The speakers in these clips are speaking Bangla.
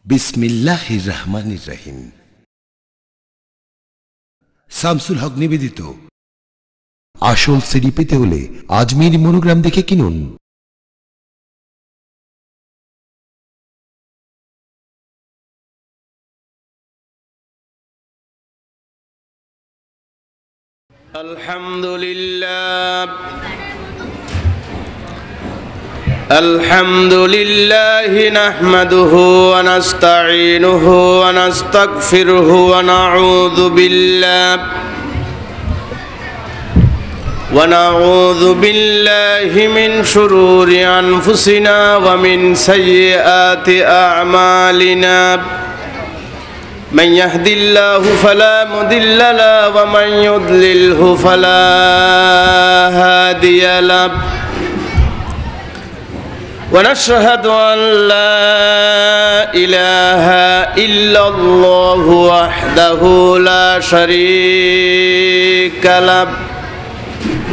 বিসমিল্লাহির রহমানির রহিম। শামসুল হক নিবেদিত আসল সিডি পেতে হলে আজমির মনোগ্রাম দেখে কিনুন। الحمد لله نحمده ونستعينه ونستغفره ونعوذ بالله من شرور أنفسنا ومن سيئات أعمالنا من يهد الله فلا مضل له ومن يضلله فلا هادي له ونشهد أن لا إله إلا الله وحده لا شريك له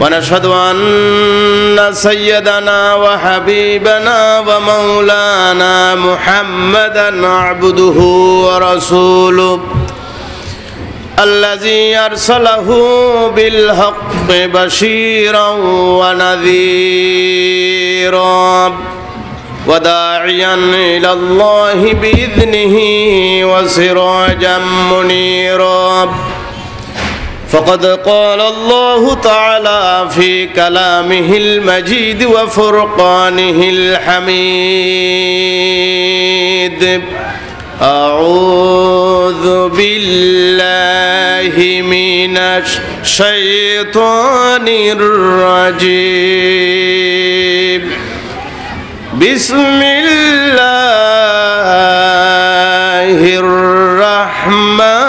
ونشهد أن سيدنا وحبيبنا ومولانا محمدا عبده ورسوله الذي أرسله بالحق بشيرا ونذيرا وداعيا إلى الله بإذنه وسراجا منيرا فقد قال الله تعالى في كلامه المجيد وفرقانه الحميد أعوذ بالله من الشيطان الرجيم بسم الله الرحمن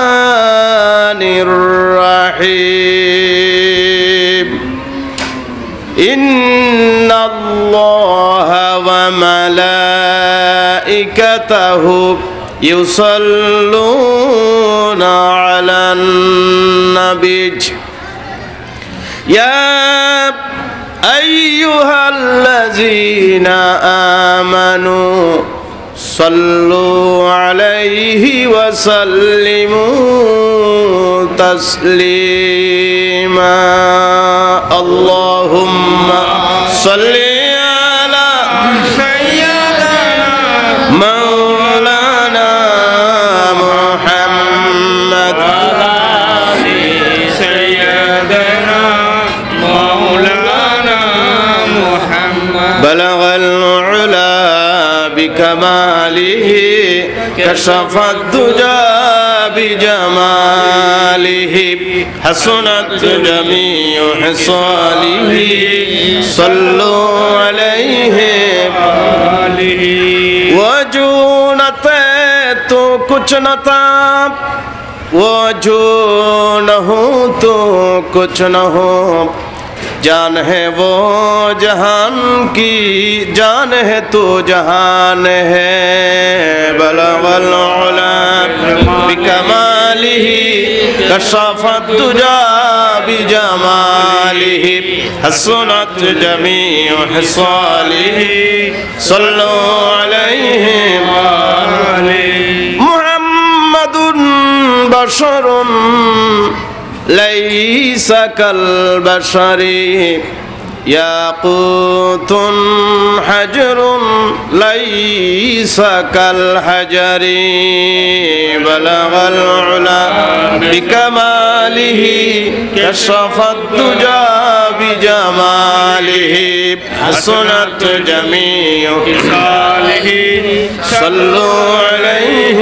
الرحيم إن الله وملائكته يصلون على النبي يا أيها الذين آمنوا صلوا عليه وسلموا تسليما اللهم صل على سيدنا مولانا محمد سيدنا مولانا محمد بلغ العلا بكماله كشف الدجى بجماله حسنت جميع خصاله صلوا عليه وجو न तो कुछ न था वो जो न हो तो कुछ न हो जान है वो जहान की जान है तो जहान है बलगल उला बिकमालिही कशफत दुजा बिजमालिही हसनत जमीउ हिसालिही सल्लु अलैहि मुहम्मदुन बशरुन ليس كالبشر ياقوت حجر ليس كالحجر بلغ العلا بكماله كشف الدجى بجماله حسنت جميع خصاله صلوا عليه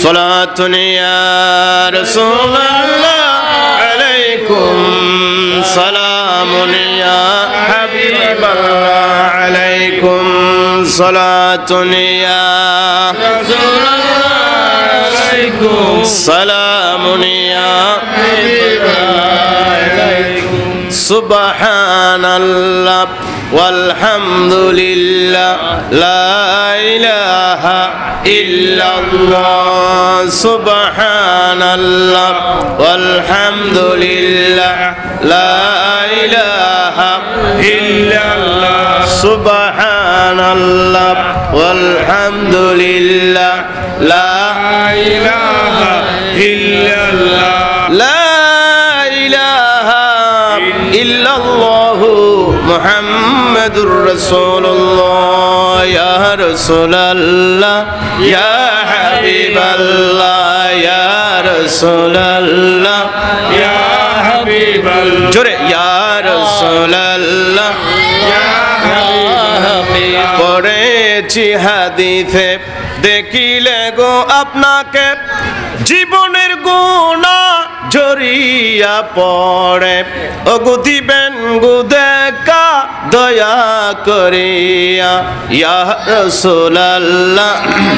صلاة يا رسول الله عليكم سلام يا حبيب الله عليكم صلاة يا رسول الله عليكم سلام يا حبيب الله عليكم سبحان الله والحمد لله لا إله إلا الله سبحان الله والحمد لله لا إله إلا الله سبحان الله ওয়ালহামদুলিল্লাহ লা ইলাহা ইল্লাল্লাহ লা ইলাহা ইল্লাল্লাহু মুহাম্মাদুর রাসূলুল্লাহ ইয়া রাসূলুল্লাহ ইয়া হাবিবাল্লাহ ইয়া রাসূলুল্লাহ ইয়া হাবিবাল্লাহ জোরে ইয়া রাসূলুল্লাহ ইয়া হাবিবাল্লাহ পড়েছি হাদিসে দেখিলে গো আপনাকে জীবনের গুনাহ ঝরিয়া পড়ে ওগো দিবেন গো দেখা দয়া করিয়া ইয়া রাসূলুল্লাহ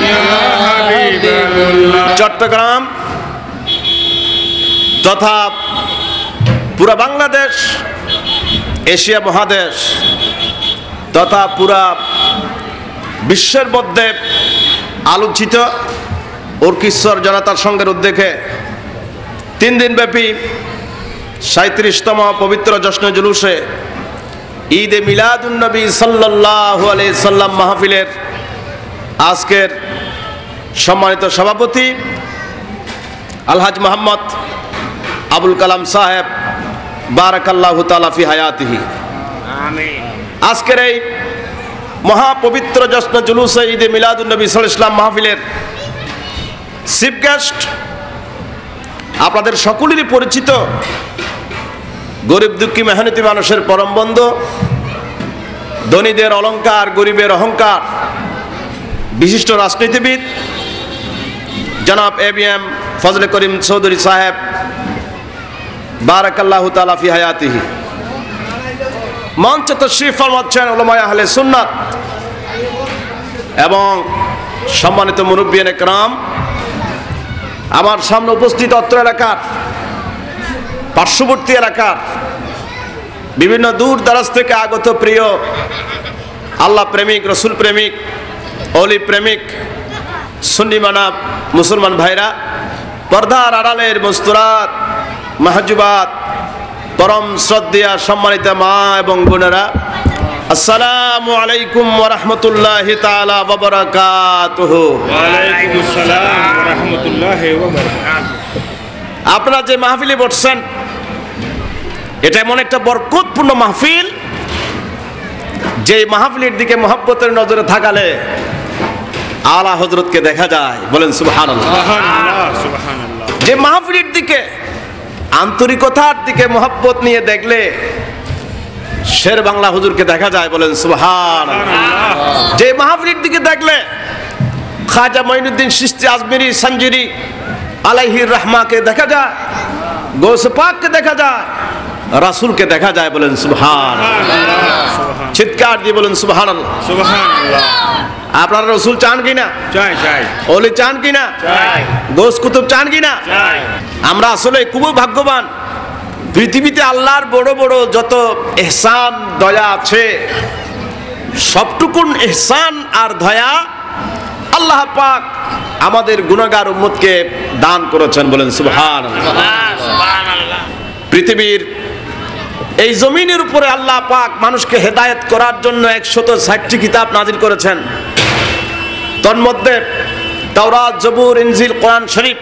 ইয়া হাবিবাল্লাহ। চট্টগ্রাম তথা পুরা বাংলাদেশ, এশিয়া মহাদেশ তথা পুরা বিশ্বের মধ্যে আলোচিত অর্কিশ্বর জনতার সংঘের উদ্যোগে 3 দিনব্যাপী 37তম পবিত্র জশ্ন জুলুসে ঈদে মিলাদুন নবী সাল্লাল্লাহু আলাইহি সাল্লাম মাহফিলের আজকের সম্মানিত সভাপতি আলহাজ মোহাম্মদ আবুল কালাম সাহেব বারাকাল্লাহু তাআলা ফি হায়াতিহি। আমিন। আজকের এই মহাপবিত্র জশ্ন জুলুসে ঈদে মিলাদুন নবী সাল্লাল্লাহু আলাইহি সাল্লাম মাহফিলের চিফ গেস্ট আপনাদের সকলেরই পরিচিত গরিব দুঃখী মেহনতি মানুষের পরম বন্ধু, ধনীদের অলংকার গরিবের অহংকার, বিশিষ্ট রাজনীতিবিদ জনাব ABM ফজলে করিম চৌধুরী সাহেব বারাকাল্লাহু তাআলা ফি হায়াতিহি। মঞ্চে তাশরীফ ফরমাচ্ছেন উলামায়ে আহলে সুন্নাত এবং সম্মানিত মুরব্বিয়ানে কেরাম। আমার সামনে উপস্থিত অত্র এলাকার পার্শ্ববর্তী এলাকার বিভিন্ন দূর দারাজ থেকে আগত প্রিয় আল্লাহ প্রেমিক, রসুল প্রেমিক, অলি প্রেমিক, সুন্নি মানব মুসলমান ভাইরা, পর্দার আড়ালের মস্তুরাত মাহজুবাত, পরম শ্রদ্ধেয়া সম্মানিত মা এবং বোনেরা, আসসালামু আলাইকুম ওয়া রাহমাতুল্লাহি তাআলা ওয়া বারাকাতুহু। ওয়া আলাইকুম আসসালাম ওয়া রাহমাতুল্লাহি ওয়া বারাকাতুহু। আপনারা যে মাহফিলে বসছেন এটা এমন একটা বরকতপূর্ণ মাহফিল, যে মাহফিলের দিকে মহব্বতের নজরে থাকালে আলা হযরতকে দেখা যায়। বলেন সুবহানাল্লাহ। সুবহানাল্লাহ সুবহানাল্লাহ। যে মাহফিলের দিকে আন্তরিকতার দিকে মহব্বত নিয়ে দেখলে শের বাংলা হুজুরকে দেখা যায়। বলেন সুবহানাল্লাহ। যে মাহফিলের দিকে দেখলে খাজা মঈনুদ্দিন চিশতি আজমিরি সঞ্জিরি আলাইহির রাহমাকে দেখা যায়, গৌসে পাককে দেখা যায়, রাসূলকে দেখা যায়। বলেন সুবহানাল্লাহ। চিৎকার দিয়ে বলেন সুবহানাল্লাহ সুবহানাল্লাহ। আপনারা রসুল চান কিনা? চাই চাই। ওলি চান কিনা? চাই। গৌস কুতুব চান কিনা? চাই। আমরা আসলে খুবই ভাগ্যবান। পৃথিবীতে আল্লাহর বড় বড় যত ইহসান দয়া আছে, সবটুকুন ইহসান আর দয়া আল্লাহ পাক আমাদের গুনাহগার উম্মতকে দান করেছেন। বলেন সুবহানাল্লাহ। পৃথিবীর এই জমিনের উপরে আল্লাহ পাক মানুষকে হেদায়েত করার জন্য 160টি কিতাব নাজিল করেছেন। তন্মধ্যে তাওরাত, জবুর, ইনজিল, কোরআন শরীফ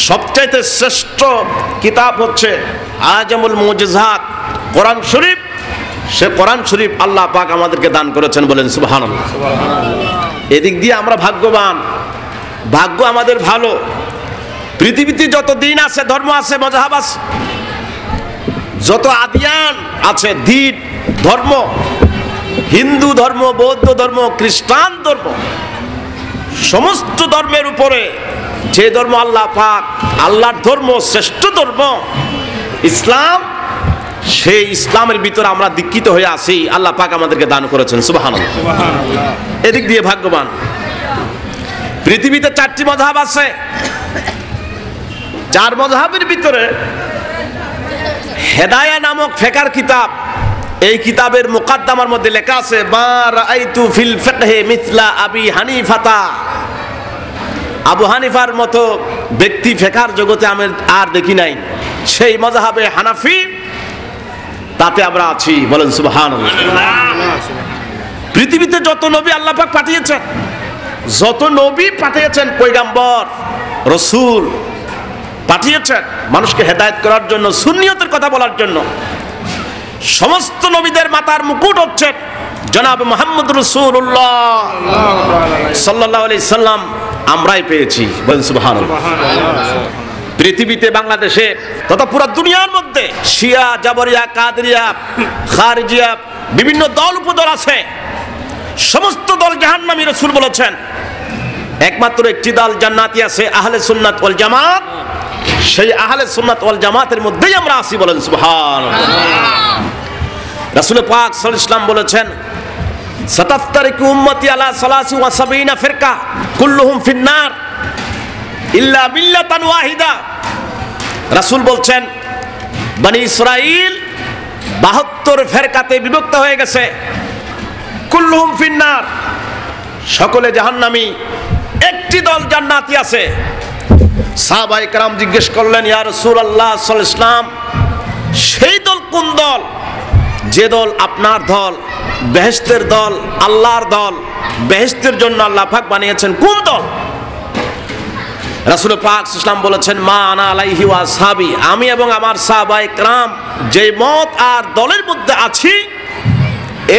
সবচাইতে শ্রেষ্ঠ কিতাব হচ্ছে আজমুল মুজিজাত কোরআন শরীফ। সে কোরআন শরীফ আল্লাহ পাক আমাদেরকে দান করেছেন। বলেন সুবহানাল্লাহ। এদিক দিয়ে আমরা ভাগ্যবান, ভাগ্য আমাদের ভালো। পৃথিবীতে যত দিন আছে, ধর্ম আছে, মযহাব আছে, যত আদিয়ান আছে, দিন ধর্ম, হিন্দু ধর্ম, বৌদ্ধ ধর্ম, খ্রিস্টান ধর্ম, সমস্ত ধর্মের উপরে যে ধর্ম আল্লাহ পাক, আল্লাহর ধর্ম, শ্রেষ্ঠ ধর্ম ইসলাম, সেই ইসলামের ভিতরে আমরা দীক্ষিত হয়ে আছি। আল্লাহ পাক আমাদেরকে দান করেছেন। সুবহানাল্লাহ সুবহানাল্লাহ। এদিক দিয়ে ভাগ্যবান। পৃথিবীতে 4টি মযহাব আছে। 4 মযহাবের ভিতরে হেদায়া নামক ফিকহের কিতাব, এই কিতাবের মুকদ্দমার মধ্যে লেখা আছে মা রাআইতু ফিল ফিকহি মিথলা আবি হানিফাতা। আবু হানিফার মতো ব্যক্তি ফিকহের জগতে আমি আর দেখি নাই। সেই মযহাবে হানাফি, তাতে আমরা আছি। বলেন সুবহানাল্লাহ। পৃথিবীতে যত নবী আল্লাহ পাক পাঠিয়েছেন, যত নবী পাঠিয়েছেন, পয়গাম্বর রসুল পাঠিয়েছেন মানুষকে হেদায়েত করার জন্য, সুন্নিয়তের কথা বলার জন্য, সমস্ত নবীদের মাথার মুকুট হচ্ছে জনাব মুহাম্মদ রাসূলুল্লাহ সাল্লাল্লাহু আলাইহি সাল্লাম। আমরাই পেয়েছি, বলেন সুবহানাল্লাহ। পৃথিবীতে, বাংলাদেশে তথা পুরো দুনিয়ার মধ্যে শিয়া, জাবরিয়া, কাদেরিয়া, খারিজিয়া বিভিন্ন দল উপদল আছে। সমস্ত দল জাহান্নামী। রাসূল বলেছেন একমাত্র একটি দল জান্নাতি আছে, আহলে সুন্নাত ওয়াল জামাত। সেই আহলে সুন্নাত ওয়াল জামাতের মধ্যেই আমরা আছি, বলেন সুবহানাল্লাহ। রাসূল পাক সাল্লাল্লাহু আলাইহি ওয়াসাল্লাম বলেছেন সাতাফতারিকু উম্মতি আলা 73 ফিরকা কুল্লুহুম ফিন্নার ইল্লা মিল্লাতান ওয়াহিদা। রাসূল বলছেন বনি ইসরাইল 72 ফেরকাতে বিভক্ত হয়ে গেছে, কুল্লুহুম ফিন্নার, সকলে জাহান্নামী, একটি দল জান্নাতি আছে। সাহাবায়ে কেরাম জিজ্ঞেস করলেন ইয়া রাসূলুল্লাহ সাল্লাল্লাহু আলাইহি ওয়াসাল্লাম, সেই দল কোন দল? যে দল আপনার দল, বেহেশতের দল, আল্লাহর দল, বেহেশতের জন্য আল্লাহ পাক বানিয়েছেন, কোন দল? রাসূল পাক সাল্লাল্লাহু আলাইহি ওয়াসাল্লাম বলেছেন মা আনা আলাইহি ওয়া আসহাবি, আমি এবং আমার সাহাবায়ে কেরাম যে মত আর দলের মধ্যে আছি,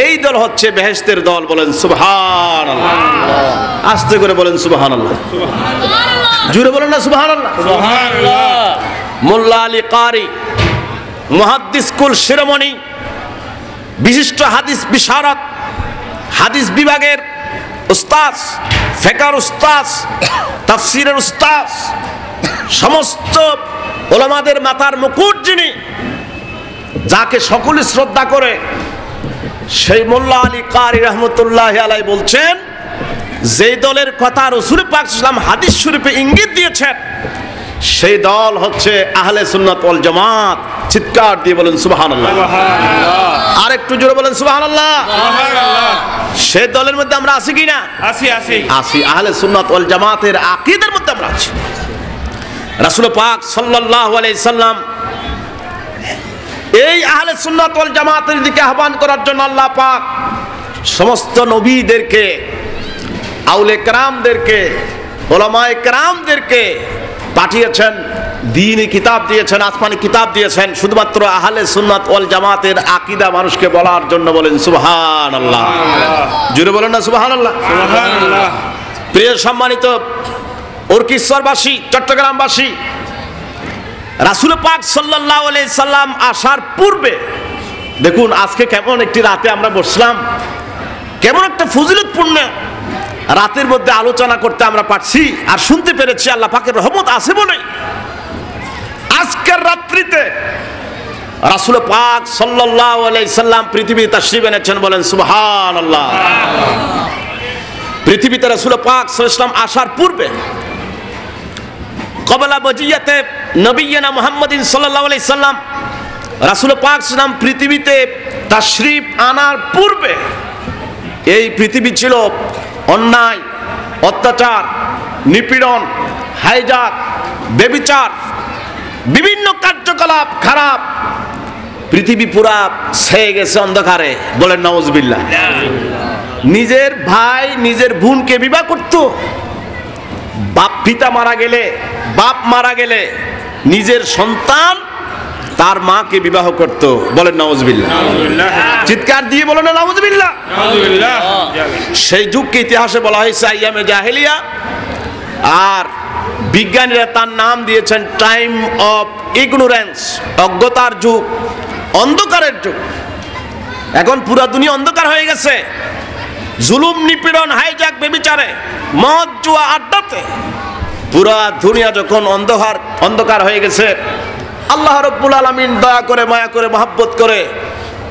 এই দল হচ্ছে বেহেশতের দল, বলেন সুবহানাল্লাহ। আস্তে করে বলেন সুবহানাল্লাহ, জোরে বলেন না সুবহানাল্লাহ। মোল্লা আলী কারি, মুহাদ্দিস কুল শিরোমণি, বিশিষ্ট হাদিস বিশারদ, হাদিস বিভাগের উস্তাদ, ফিকহের উস্তাদ, তাফসীরের উস্তাদ, সমস্ত উলামাদের মাথার মুকুট যিনি, যাকে সকলে শ্রদ্ধা করে, সেই মোল্লা আলী কারি রহমতুল্লাহি আলাইহি বলছেন যে দলের কথা রাসূল পাক সাল্লাল্লাহু আলাইহি ওয়াসাল্লাম হাদিস শরীফে ইঙ্গিত দিয়েছেন, সেই দল হচ্ছে আহলে সুন্নাত ওয়াল জামাত। চিৎকার দিয়ে বলেন সুবহানাল্লাহ। আর একটু জোরে বলেন সুবহানাল্লাহ। সেই দলের মধ্যে আমরা আছি কিনা? আছি। আহলে সুন্নাত ওয়াল জামাতের আকীদার মধ্যে আমরা আছি। রাসূল পাক সাল্লাল্লাহু আলাইহি সাল্লাম এই আহলে সুন্নাত ওয়াল জামাতের দিকে আহ্বান করার জন্য আল্লাহ পাক সমস্ত নবীদেরকে, আউলে কেরামদেরকে, উলামায়ে কেরামদেরকে পাঠিয়েছেন, দ্বীনি কিতাব দিয়েছেন, আসমানি কিতাব দিয়েছেন, শুধুমাত্র আহলে সুন্নাত ওয়াল জামাতের আকীদা মানুষকে বলার জন্য, বলেন সুবহানাল্লাহ। জোরে বলেন না সুবহানাল্লাহ। প্রিয় সম্মানিত উরকিশ্বরবাসী, চট্টগ্রামবাসী, রাসূল পাক সাল্লাল্লাহু আলাইহি সাল্লাম আসার পূর্বে দেখুন আজকে কেমন একটি রাতে আমরা বসলাম, কেমন একটা ফজিলতপূর্ণ রাতের মধ্যে আলোচনা করতে আমরা পারছি আর শুনতে পেরেছি, আল্লাহ পাকের রহমত আছে বলে। আজকের রাত্রিতে রাসূল পাক সাল্লাল্লাহু আলাইহি সাল্লাম পৃথিবীতে তাশরীফ এনেছেন, বলেন সুবহানাল্লাহ। পৃথিবীতে রাসূল পাক সাল্লাল্লাহু আলাইহি সাল্লাম আসার পূর্বে, কবলা বজিয়াতে নবিয়্যিনা মুহাম্মাদিন সাল্লাল্লাহু আলাইহি সাল্লাম, রাসূল পাক সাল্লাল্লাহু আলাইহি সাল্লাম পৃথিবীতে তাশরীফ আনার পূর্বে এই পৃথিবী ছিল অন্যায়, অত্যাচার, নিপীড়ন, হাইজাক, ব্যভিচার, বিভিন্ন কার্যকলাপ খারাপ। পৃথিবী পুরা ছেয়ে গেছে অন্ধকারে, বলেন নাউজুবিল্লাহ। নিজের ভাই নিজের বোনকে বিবাহ করত, বাপ পিতা মারা গেলে, বাপ মারা গেলে নিজের সন্তান তার মাকে বিবাহ করত, বলেন নাউজুবিল্লাহ। চিৎকার দিয়ে বলেন নাউজুবিল্লাহ। সেই যুগকে ইতিহাসে বলা হয়েছে আইয়ামে জাহেলিয়া, আর বিজ্ঞানীরা তার নাম দিয়েছেন টাইম অফ ইগনোরেন্স, অজ্ঞতার যুগ, অন্ধকারের যুগ। এখন পুরা দুনিয়া অন্ধকার হয়ে গেছে, জুলুম, নিপীড়ন, হাইজাক, ব্যভিচারে, মদ, জুয়া, আড্ডাতে পুরা দুনিয়া যখন অন্ধকার হয়ে গেছে, আল্লাহ রাব্বুল আলামিন দয়া করে, মায়া করে, মহব্বত করে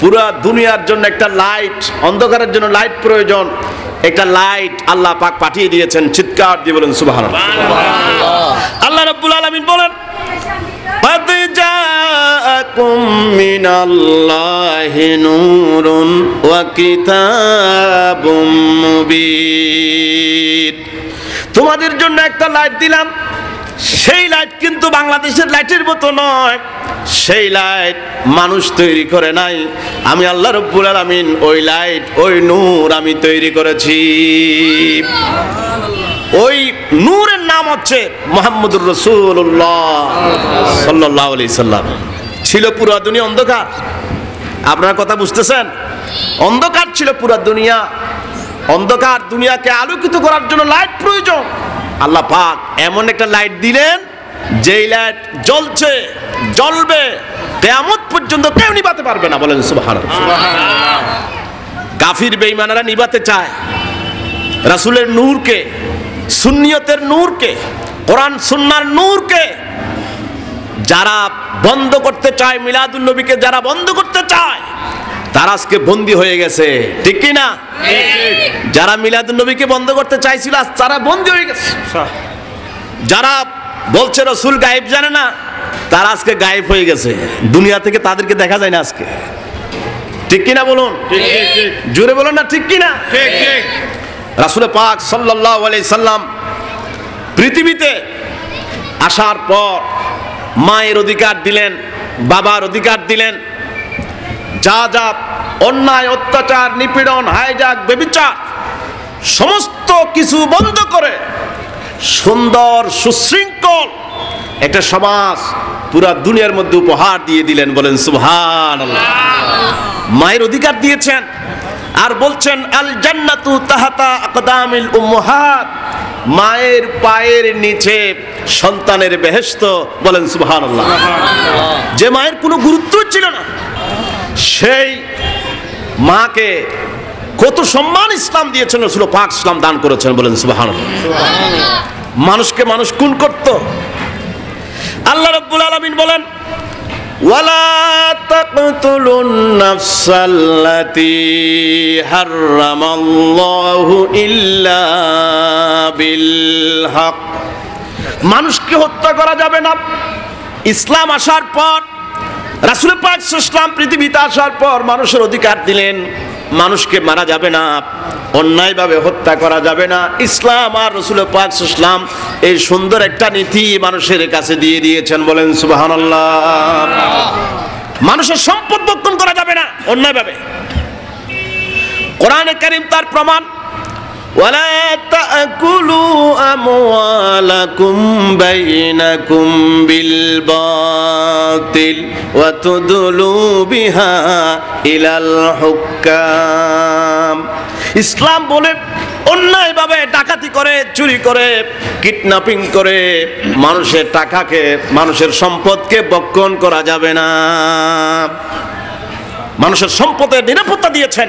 পুরা দুনিয়ার জন্য একটা লাইট, অন্ধকারের জন্য লাইট প্রয়োজন, একটা লাইট আল্লাহ পাক পাঠিয়ে দিয়েছেন। চিৎকার দিয়ে বলেন সুবহানাল্লাহ। আল্লাহ রাব্বুল আলামিন বলেন قد جاءكم من الله نور وكتاب مبين। তোমাদের জন্য একটা লাইট দিলাম, সেই লাইট কিন্তু বাংলাদেশের লাইটের মতো নয়, সেই লাইট মানুষ তৈরি করে নাই, আমি আল্লাহ রাব্বুল আলামিন ওই লাইট, ওই নূর আমি তৈরি করেছি। ওই নূরের নাম হচ্ছে মুহাম্মদুর রাসূলুল্লাহ সাল্লাল্লাহু আলাইহি সাল্লাম। ছিল পুরো দুনিয়া অন্ধকার, আপনারা কথা বুঝতেছেন? অন্ধকার ছিল পুরো দুনিয়া। অন্ধকার দুনিয়াকে আলোকিত করার জন্য লাইট প্রয়োজন। আল্লাহ পাক এমন একটা লাইট দিলেন, যেই লাইট জ্বলছে, জ্বলবে, কিয়ামত পর্যন্ত কেউ নিভাতে পারবে না। বলেন সুবহানাল্লাহ। কাফির বেঈমানেরা নিভাতে চায় রাসূলের নূরকে, সুন্নিয়তের নূরকে, কোরআন সুন্নাহর নূরকে। যারা বন্ধ করতে চায় মিলাদুন নবীকে, যারা বন্ধ করতে চায়, তারা আজকে বন্দী হয়ে গেছে, ঠিক কি না? যারা মিলাদুন নবীকে বন্ধ করতে চাইছিল, আজ তারা বন্দী হয়ে গেছে। যারা বলছে রাসূল গায়েব জানে না, তারা আজকে গায়েব হয়ে গেছে, দুনিয়া থেকে তাদেরকে দেখা যায় না আজকে, ঠিক কি না? বলুন জোরে বলুন না, ঠিক কি না? রাসূল পাক সাল্লাল্লাহু আলাইহি সাল্লাম পৃথিবীতে আসার পর মায়ের অধিকার দিলেন, বাবার অধিকার দিলেন। যা যা অন্যায়, অত্যাচার, নিপীড়ন, হাইজাক, ব্যভিচার সমস্ত কিছু বন্ধ করে সুন্দর সুশৃঙ্খল একটা সমাজ পুরা দুনিয়ার মধ্যে উপহার দিয়ে দিলেন। বলেন সুবহানাল্লাহ। মায়ের অধিকার দিয়েছেন, আর বলছেন আল জান্নাতু তাহাতা আকদামিল উম্মাহাত, মায়ের পায়ের নিচে সন্তানের বেহেশত। বলেন সুবহানাল্লাহ। যে মায়ের কোনো গুরুত্ব ছিল না, সেই মাকে কত সম্মান ইসলাম দিয়েছেন, রাসূল পাক ইসলাম দান করেছেন। বলেন সুবহানাল্লাহ। মানুষকে মানুষ খুন করত। আল্লাহ রাব্বুল আলামিন বলেন ওয়ালা তাকতুলুন নাফসাল্লাতী হারামাল্লাহু ইল্লা বিল হক, মানুষকে হত্যা করা যাবে না। ইসলাম আসার পর, রাসূল পাক সাল্লাল্লাহু আলাইহি ওয়াসাল্লাম পৃথিবীতে আসার পর মানুষের অধিকার দিলেন, মানুষকে মারা যাবে না, অন্যায়ভাবে হত্যা করা যাবে না। ইসলাম আর রাসূল পাক সাল্লাল্লাহু আলাইহি ওয়াসাল্লাম এই সুন্দর একটা নীতি মানুষের কাছে দিয়ে দিয়েছেন। বলেন সুবহানাল্লাহ। মানুষের সম্পদ ভক্ষণ করা যাবে না অন্যায়ভাবে। কোরআনে কারীম তার প্রমাণ, ওয়ালা তাকুলু আমওয়ালাকুম বাইনাকুম বিল বাতিল ওয়া তুদলু বিহা ইলাল হুক্কাম। ইসলাম বলে অন্যায়ভাবে ডাকাতি করে, চুরি করে, কিডন্যাপিং করে মানুষের টাকাকে, মানুষের সম্পদকে ভক্ষণ করা যাবে না। মানুষের সম্পদের নিরাপত্তা দিয়েছেন,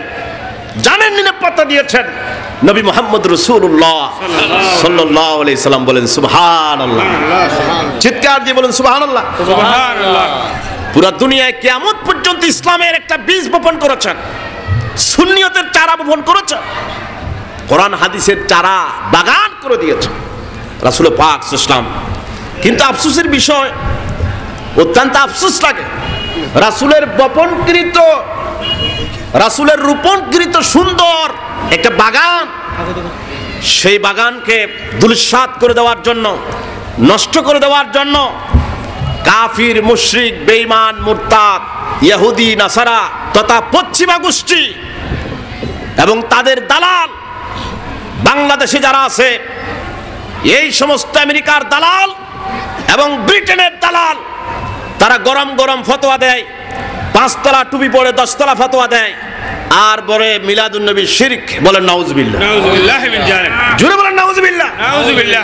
জানের নিরাপত্তা দিয়েছেন নবী মুহাম্মদ রাসূলুল্লাহ সাল্লাল্লাহু আলাইহি সাল্লাম। বলেন সুবহানাল্লাহ। চিৎকার দিয়ে বলেন সুবহানাল্লাহ। সুবহানাল্লাহ। পুরো দুনিয়ায় কিয়ামত পর্যন্ত ইসলামের একটা বীজ বপন করেছেন, সুন্নিয়তের চারা বপন করেছেন, কোরআন হাদিসের চারা বাগান করে দিয়েছেন রাসূল পাক সাল্লাল্লাহু আলাইহি ওয়াসাল্লাম। কিন্তু আফসোসের বিষয়, অত্যন্ত আফসোস লাগে, রাসূলের বপনকৃত, রাসূলের রোপণকৃত সুন্দর একটা বাগান, সেই বাগানকে ধূলিসাৎ করে দেওয়ার জন্য, নষ্ট করে দেওয়ার জন্য কাফির, মুশরিক, বেঈমান, মুরতাদ, ইহুদি, নাসারা তথা পশ্চিমা গোষ্ঠী এবং তাদের দালাল বাংলাদেশে যারা আছে, এই সমস্ত আমেরিকার দালাল এবং ব্রিটেনের দালাল, তারা গরম গরম ফতোয়া দেয়, 5 তলা টুপি পরে 10 তলা ফতোয়া দেয়, আর বলে মিলাদুন নবী শিরক। বলেন নাউজুবিল্লাহ। নাউজুবিল্লাহ মিন জালিক। জোরে বলেন নাউজুবিল্লাহ। নাউজুবিল্লাহ।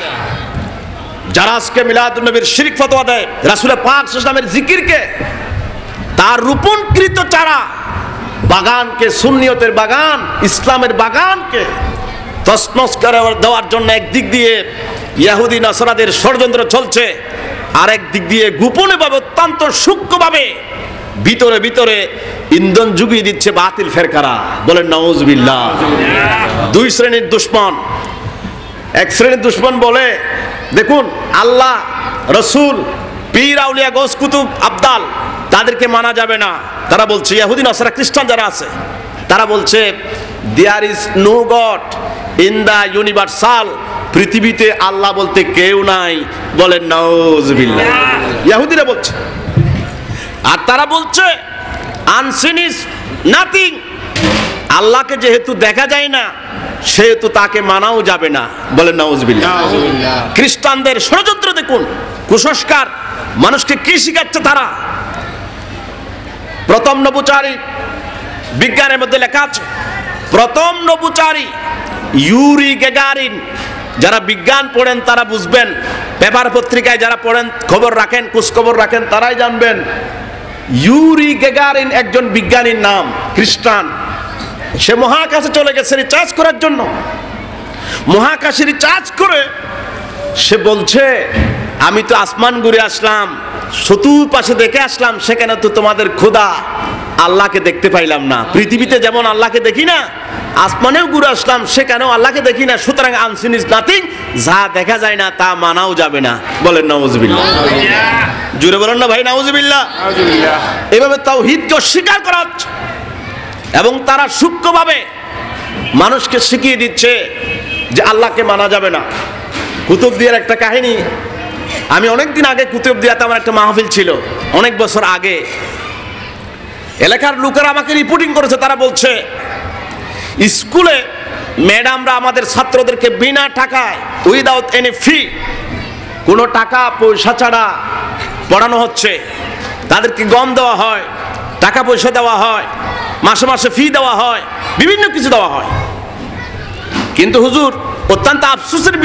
যারা আজকে মিলাদুন নবীর শিরক ফতোয়া দেয়, রাসূল পাক সাল্লাল্লাহু আলাইহি ওয়াসাল্লামের জিকিরকে, তার রোপণকৃত চারা বাগানকে, সুন্নিয়তের বাগান, ইসলামের বাগানকে তছনছ করে দেওয়ার জন্য একদিক দিয়ে ইহুদি নাসারাদের ষড়যন্ত্র চলছে, আরেক দিক দিয়ে গোপনে ভাবে, অত্যন্ত সূক্ষ্মভাবে ভিতরে ভিতরে ইন্ধন জুগিয়ে দিচ্ছে বাতিল ফেরকারা। বলেন নাউজুবিল্লাহ। দুই শ্রেণীর দুশমন। এক শ্রেণীর দুশমন বলে, দেখুন আল্লাহ, রসুল, পীর, আউলিয়া, গৌস, কুতুব, আবদাল, তাদেরকে মানা যাবে না। তারা বলছে, ইহুদি, নাসারা, খ্রিস্টান যারা আছে, তারা বলছে there is no God in the universal, পৃথিবীতে আল্লাহ বলতে কেউ নাই। বলেন নাউজুবিল্লাহ। ইহুদিরা বলছে। আর তারা বলছে আনসিন ইজ নাথিং, আল্লাহকে যেহেতু দেখা যায় না সেহেতু তাকে মানাও যাবে না। বলেন নাউজুবিল্লাহ। খ্রিস্টানদের ষড়যন্ত্র দেখুন, কুসংস্কার, মানুষকে কি শিখাচ্ছে তারা। প্রথম নভোচারী, বিজ্ঞানের মধ্যে লেখা আছে প্রথম নভোচারী ইউরি গ্যাগারিন। যারা বিজ্ঞান পড়েন তারা বুঝবেন, পেপার পত্রিকায় যারা পড়েন, খবর রাখেন, খোঁজখবর রাখেন, তারাই জানবেন ইউরি গ্যাগারিন একজন বিজ্ঞানীর নাম, খ্রিস্টান। সে মহাকাশে চলে গেছে রিচার্জ করার জন্য। মহাকাশে রিচার্জ করে সে বলছে আমি তো আসমান ঘুরে আসলাম, চতুর্পাশে দেখে আসলাম, সেখানে তো তোমাদের খোদা আল্লাহকে দেখতে পাইলাম না। পৃথিবীতে যেমন আল্লাহকে দেখি না, আসমানেও ঘুরে আসলাম, সেখানেও আল্লাহকে দেখি না। সুতরাং আনসিন ইজ নাথিং, যা দেখা যায় না তা মানাও যাবে না। বলেন নাউজুবিল্লাহ। জুড়ে বলেন না ভাই নাউজুবিল্লাহ। এভাবে তাওহীদকে অস্বীকার করা হচ্ছে এবং তারা সূক্ষ্মভাবে মানুষকে শিখিয়ে দিচ্ছে যে আল্লাহকে মানা যাবে না। কুতুবদিয়ার একটা কাহিনী, আমি অনেকদিন আগে কুতুবদিয়াতে আমার একটা মাহফিল ছিল, অনেক বছর আগে। এলাকার লোকেরা আমাকে রিপোর্টিং করেছে, তারা বলছে স্কুলে ম্যাডামরা আমাদের ছাত্রদেরকে বিনা টাকায়, উইদাউট এনি ফি, কোনো টাকা পয়সা ছাড়া পড়ানো হচ্ছে। তাদেরকে গম দেওয়া হয়, টাকা পয়সা দেওয়া হয়, মাসে মাসে ফি দেওয়া হয়, বিভিন্ন কিছু দেওয়া হয়। কিন্তু হুজুর, অত্যন্ত আফসোসের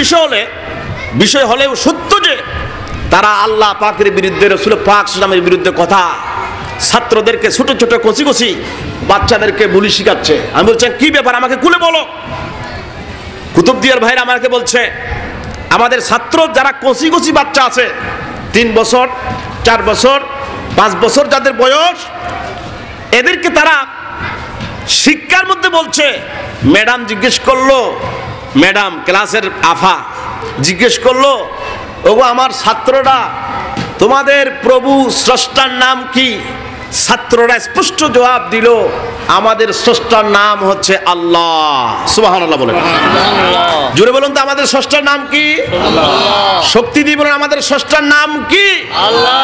বিষয় হলেও সত্য যে তারা আল্লাহ পাকের বিরুদ্ধে, রাসূল পাক সাল্লামের বিরুদ্ধে কথা, ছাত্রদেরকে ছোট ছোট কচি কচি বাচ্চাদেরকে বুলি শিখাচ্ছে। আমি বলছি কি ব্যাপার, আমাকে খুলে বলো। কুতুবদিয়ার ভাইরা আমাকে বলছে আমাদের ছাত্র যারা কচি কচি বাচ্চা আছে, 3 বছর 4 বছর 5 বছর যাদের বয়স, এদেরকে তারা শিক্ষার মধ্যে বলছে। ম্যাডাম জিজ্ঞেস করলো, ম্যাডাম ক্লাসের আফা জিজ্ঞেস করলো, ওগো আমার ছাত্ররা তোমাদের প্রভু স্রষ্টার নাম কি? ছাত্ররা স্পষ্ট জবাব দিল, আমাদের স্রষ্টার নাম হচ্ছে আল্লাহ। সুবহানাল্লাহ বলেন। জোরে বলুন তো আমাদের স্রষ্টার নাম কি? আল্লাহ। শক্তি দিয়ে বলুন আমাদের স্রষ্টার নাম কি? আল্লাহ।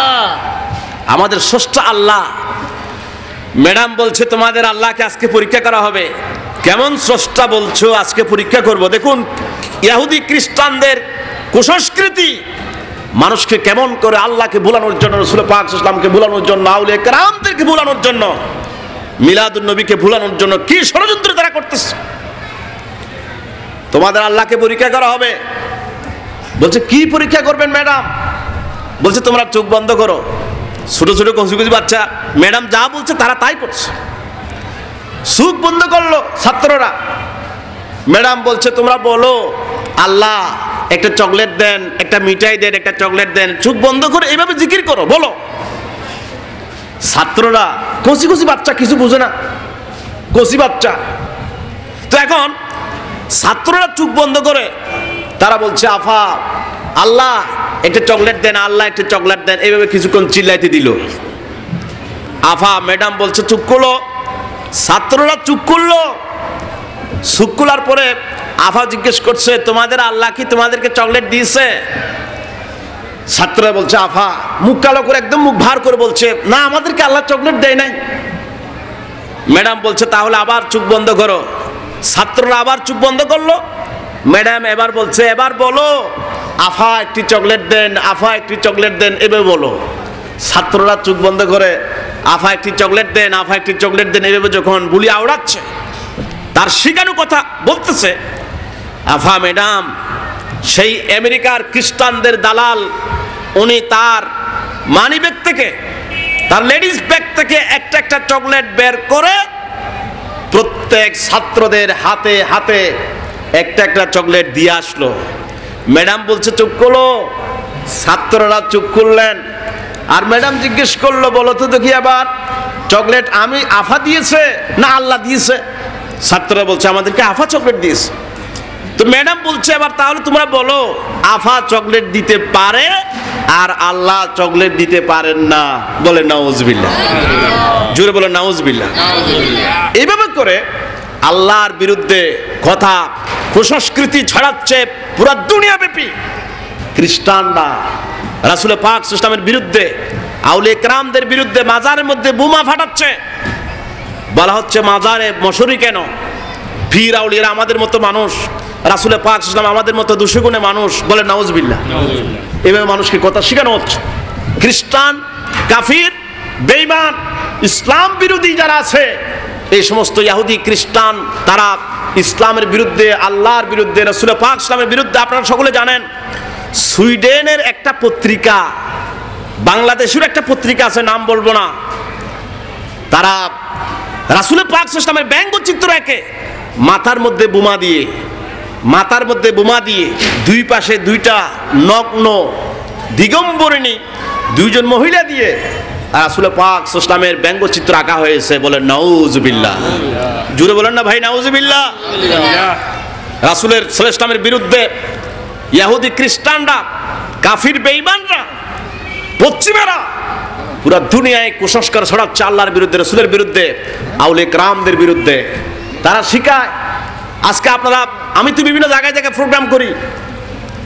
আমাদের স্রষ্টা আল্লাহ। ম্যাডাম বলছে তোমাদের আল্লাহকে আজকে পরীক্ষা করা হবে। কেমন স্রষ্টা বলছো, আজকে পরীক্ষা করব। দেখুন ইহুদি খ্রিস্টানদের কুসংস্কৃতি, মানুষকে কেমন করে আল্লাহকে ভুলানোর জন্য, রাসূল পাক সাল্লাল্লাহু আলাইহি ওয়াসাল্লামকে ভুলানোর জন্য, আউলিয়া কেরামদেরকে ভুলানোর জন্য, মিলাদুন নবীকে ভুলানোর জন্য কি ষড়যন্ত্র তারা করতেছে। তোমাদের আল্লাহকে পরীক্ষা করা হবে। বলছে কি পরীক্ষা করবেন ম্যাডাম? বলছে তোমরা চোখ বন্ধ করো। ছোট ছোট কচি কচি বাচ্চা, ম্যাডাম যা বলছে তারা তাই করছে। চোখ বন্ধ করলো ছাত্ররা। ম্যাডাম বলছে তোমরা বলো আল্লাহ একটা চকলেট দেন, একটা মিঠাই দেন, একটা চকলেট দেন। চোখ বন্ধ করে এইভাবে জিকির করো, বলো। ছাত্ররা কচি কচি বাচ্চা, কিছু বুঝে না, কচি বাচ্চা। তো এখন ছাত্ররা চোখ বন্ধ করে তারা বলছে আফা আল্লাহ একটা চকলেট দেন, আল্লাহ একটা চকলেট দেন। এইভাবে কিছুক্ষণ চিল্লাইতে দিল। আফা ম্যাডাম বলছে চুপ করলো। ছাত্ররা চুপ করলো। চুপ করার পরে আফা জিজ্ঞেস করছে তোমাদের আল্লাহ কি তোমাদেরকে চকলেট দিয়েছে? ছাত্ররা বলছে আফা মুখ কালো করে, একদম মুখ ভার করে বলছে না, আমাদেরকে আল্লাহ চকলেট দেয় নাই। ম্যাডাম বলছে তাহলে আবার চোখ বন্ধ করো। ছাত্ররা আবার চোখ বন্ধ করলো। ম্যাডাম এবার বলছে এবার বলো আফা একটি চকলেট দেন, আফা একটি চকলেট দেন, এভাবে বলো। ছাত্ররা চোখ বন্ধ করে আফা একটি চকলেট দেন, আফা একটি চকলেট দেন, এভাবে যখন বুলি আওড়াচ্ছে, তার শিখানো কথা বলতেছে, আফা ম্যাডাম সেই আমেরিকার খ্রিস্টানদের দালাল, উনি তার মানি ব্যাগ থেকে, তার লেডিস ব্যাগ থেকে একটা একটা চকলেট বের করে প্রত্যেক ছাত্রদের হাতে হাতে একটা একটা চকলেট দিয়ে আসলো। ম্যাডাম বলছে চুপ করলো। ছাত্ররা চুপ করলেন। আর ম্যাডাম জিজ্ঞেস করলো বলো তো দেখি আবার চকলেট আমি আফা দিয়েছে না আল্লাহ দিয়েছে? ছাত্ররা বলছে আমাদেরকে আফা চকলেট দিয়েছে। তো ম্যাডাম বলছে এবার তাহলে তোমরা বলো আফা চকলেট দিতে পারে আর আল্লাহ চকলেট দিতে পারেন না। বলে নাউজুবিল্লাহ, জোরে বলে নাউজুবিল্লাহ। এইভাবে করে আল্লাহর বিরুদ্ধে কথা, কুসংস্কৃতি ছড়াচ্ছে পুরা দুনিয়াব্যাপী। খ্রিস্টানরা রাসূল পাক সাল্লাল্লাহু আলাইহি ওয়াসাল্লামের বিরুদ্ধে আউলিয়া কেরামদের বিরুদ্ধে মাজারের মধ্যে বোমা ফাটাচ্ছে, বলা হচ্ছে মাজারে মশরি কেন, পীর আউলিয়ারা আমাদের মতো মানুষ, রাসূল পাক সাল্লাল্লাহু আলাইহি ওয়াসাল্লাম আমাদের মতো দুশগুণে মানুষ, বলে নাউজুবিল্লাহ। এভাবে মানুষকে কথা শেখানো হচ্ছে। খ্রিস্টান, কাফির, বেঈমান, ইসলাম বিরোধী যারা আছে, এই সমস্ত ইহুদি খ্রিস্টান, তারা ইসলামের বিরুদ্ধে, আল্লাহর বিরুদ্ধে, রাসূল পাক সাল্লাল্লাহু আলাইহি ওয়াসাল্লামের বিরুদ্ধে। আপনারা সকলে জানেন সুইডেনের একটা পত্রিকা, বাংলাদেশের একটা পত্রিকা আছে, নাম বলবো না, তারা রাসূল পাক সাল্লাল্লাহু আলাইহি ওয়াসাল্লামের ব্যঙ্গচিত্র এঁকে মাথার মধ্যে বোমা দিয়ে দুই পাশে দুইটা নগ্ন দিগম্বরিণী দুইজন মহিলা দিয়ে রাসূল পাক সাল্লাল্লাহু আলাইহি ওয়াসাল্লামের ব্যঙ্গচিত্র আঁকা হয়েছে, বলেন নাউজুবিল্লাহ। জুড়ে বলেন না ভাই নাউজুবিল্লাহ। রাসূলের সাল্লাল্লাহু আলাইহি ওয়াসাল্লামের বিরুদ্ধে ইহুদি খ্রিস্টানরা, কাফির বেঈমানরা, পশ্চিমেরা পুরো দুনিয়ায় কুসংস্কার ছড়াচ্ছে আল্লাহর বিরুদ্ধে, রাসূলের বিরুদ্ধে, আউলিয়া কেরামদের বিরুদ্ধে। তারা শিখায়। আজকে আপনারা, আমি তো বিভিন্ন জায়গায় প্রোগ্রাম করি,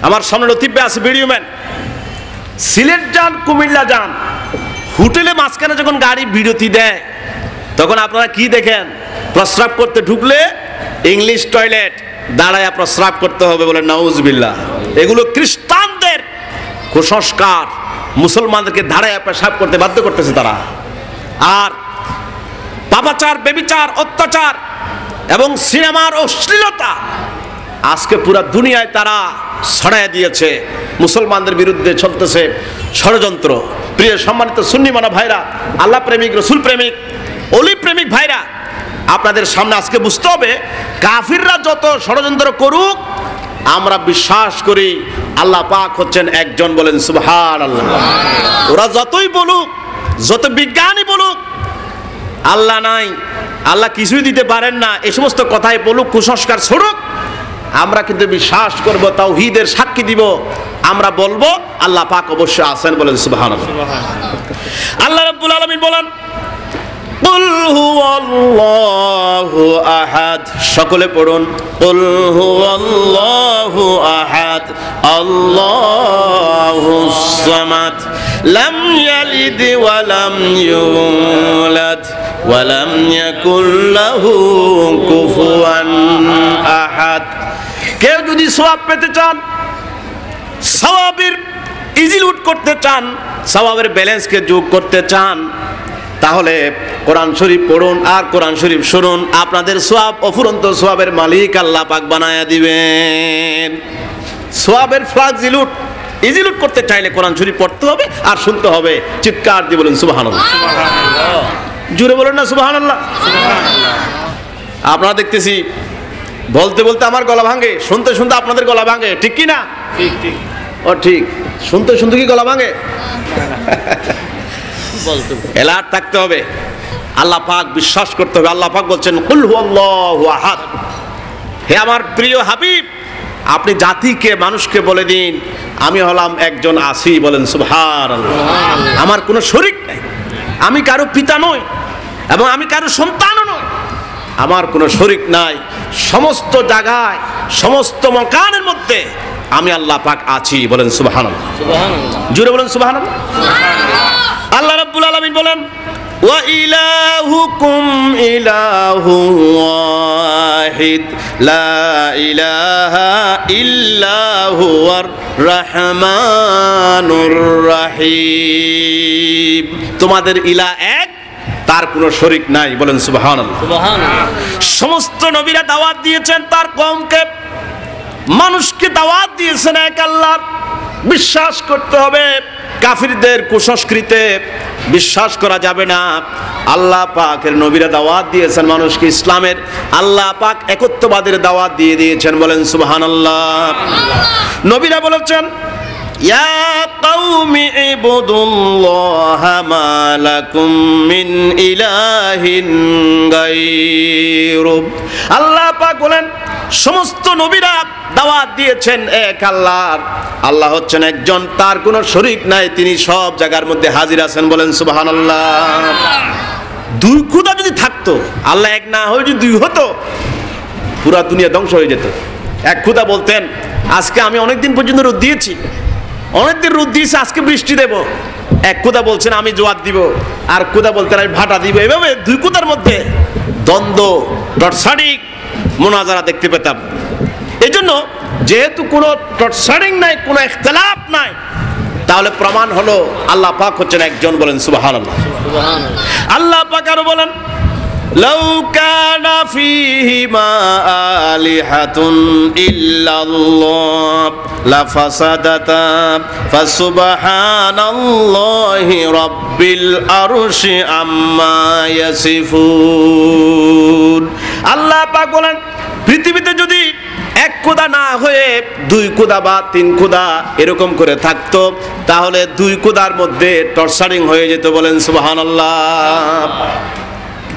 আমার সামনে লতিফে আছে ভিডিও ম্যান, সিলেট যান, কুমিল্লা যান, হোটেলে মাঝখানে যখন গাড়ি বিরতি দেয় তখন আপনারা কি দেখেন? প্রস্রাব করতে ঢুকলে ইংলিশ টয়লেট, দাঁড়ায় প্রস্রাব করতে হবে, বলে নাউজুবিল্লাহ। এগুলো খ্রিস্টানদের কুসংস্কার, মুসলমানদেরকে দাঁড়ায় পেশাব করতে বাধ্য করতেছে তারা। আর পাপাচার, বেবিচার, অত্যাচার এবং সিনেমার অশ্লীলতা আজকে পুরো দুনিয়ায় তারা ছড়ায় দিয়েছে। মুসলমানদের বিরুদ্ধে চলতেছে ষড়যন্ত্র। প্রিয় সম্মানিত সুন্নি মানা ভাইরা, আল্লাহ প্রেমিক, রসুল প্রেমিক, অলি প্রেমিক ভাইরা, আপনাদের সামনে আজকে বুঝতে হবে, কাফিররা যত ষড়যন্ত্র করুক, আমরা বিশ্বাস করি আল্লাহ পাক হচ্ছেন একজন, বলেন সুবহানাল্লাহ। ওরা যতই বলুক, যত বিজ্ঞানী বলুক আল্লাহ নাই, আল্লাহ কিছুই দিতে পারেন না, এই সমস্ত কথাই বলুক, কুসংস্কার ছড়ুক, আমরা কিন্তু বিশ্বাস করব, তাওহীদের সাক্ষী দিব, আমরা বলবো আল্লাহ পাক অবশ্যই আছেন, বলেন সুবহানাল্লাহ। আল্লাহ রাব্বুল আলামিন বলেন, কুল হুয়াল্লাহু আহাদ, সকলে পড়ুন, কুল হুয়াল্লাহু আহাদ, আল্লাহুস সামাদ, লাম ইয়ালিদ ওয়া লাম ইউলাদ ওয়া লাম ইয়াকুল লাহু কুফুয়ান আহাদ। কেউ যদি সওয়াব পেতে চান, সওয়াবের ইজিলুট করতে চান, সওয়াবের ব্যালেন্সকে যোগ করতে চান, তাহলে কোরআন শরীফ পড়ুন আর কোরআন শরীফ শুনুন, আপনাদের সওয়াব, অফুরন্ত সওয়াবের মালিক আল্লাহ পাক বানায়া দিবেন। সওয়াবের ফ্লাক্সিলুট, ইজিলুট করতে চাইলে কোরআন শরীফ পড়তে হবে আর শুনতে হবে। চিৎকার দিয়ে বলেন সুবহানাল্লাহ। জুড়ে বলেন না সুবহানাল্লাহ। আপনারা দেখতেছি বলতে বলতে আমার গলা ভাঙে, শুনতে শুনতে আপনাদের গলা ভাঙে, ঠিক কি না? ঠিক ঠিক, ও ঠিক, শুনতে শুনতে কি গলা ভাঙে? এলার্ট থাকতে হবে, আল্লাহ পাক বিশ্বাস করতে হবে। আল্লাহ পাক বলছেন, কুল হুয়াল্লাহু আহাদ, হে আমার প্রিয় হাবিব, আপনি জাতিকে, মানুষকে বলে দিন আমি হলাম একজন আসি, বলেন সুবহানাল্লাহ। আমার কোনো শরীক নাই, আমি কারো পিতা নই এবং আমি কারো সন্তানও নই, আমার কোনো শরীক নাই। সমস্ত জায়গায়, সমস্ত মকানের মধ্যে আমি আল্লাহ পাক আছি, বলেন সুবহানাল্লাহ। জুড়ে বলেন সুবহানাল্লাহ। আল্লাহ রাব্বুল আলামিন বলেন, ওয়া ইলাহুকুম ইলাহুন ওয়াহিদ লা ইলাহা ইল্লা হুয়ার রাহমানুর রাহিম। তোমাদের ইলাহ এক, তার কোনো শরীক নাই, বলেন সুবহানাল্লাহ। সমস্ত নবীরা দাওয়াত দিয়েছেন তার কওমকে, মানুষকে দাওয়াত দিয়েছেন এক আল্লাহর। বিশ্বাস করতে হবে, কাফিরদের কুসংস্কৃতে বিশ্বাস করা যাবে না। আল্লাহ পাকের নবীরা দাওয়াত দিয়েছেন মানুষকে ইসলামের, আল্লাহ পাক একত্ববাদের দাওয়াত দিয়ে দিয়েছেন, বলেন সুবহানাল্লাহ। নবীরা বলেছেন, ইয়া কওমি ইবুদুল্লাহা মা লাকুম মিন ইলাহিন গায়রু। আল্লাহ পাক বলেন, সমস্ত নবীরা দাওয়াত দিয়েছেন এক আল্লাহর, আল্লাহ হচ্ছেন একজন, তার কোনো শরীক নাই, তিনি সব জায়গার মধ্যে হাজির আছেন, বলেন সুবহানাল্লাহ। দুই খোদা যদি থাকতো, আল্লাহ এক না হয়ে যদি দুই হতো, পুরা দুনিয়া ধ্বংস হয়ে যেত। এক খোদা বলতেন, আজকে আমি অনেকদিন পর্যন্ত রোদ দিয়েছি, অনেকদিন রোদ দিয়েছি, আজকে বৃষ্টি দেব। এক কুদা বলছেন আমি জোয়ার দিব, আর কুদা বলতেন আমি ভাটা দিব। এভাবে দুই কুদার মধ্যে দ্বন্দ্ব, টর্সারিং, মুনাজারা দেখতে পেতাম। এই জন্য যেহেতু কোনো টর্সারিং নাই, কোনো ইখতিলাফ নাই, তাহলে প্রমাণ হলো আল্লাহ পাক হচ্ছেন একজন। বলেন সুবহানাল্লাহ। আল্লাহ পাক আরো বলেন, লাউ কানা ফীহিমা আলিহাতুন ইল্লাল্লাহ লাফাসাদাতা ফাসুবহানাল্লাহি রাব্বিল আরশি আম্মা ইয়াসিফুন। আল্লাহ পাক বলেন, পৃথিবীতে যদি এক কুদা না হয়ে দুই কুদা বা তিন কুদা এরকম করে থাকতো, তাহলে দুই কুদার মধ্যে টর্চারিং হয়ে যেত। বলেন সুবহানাল্লাহ।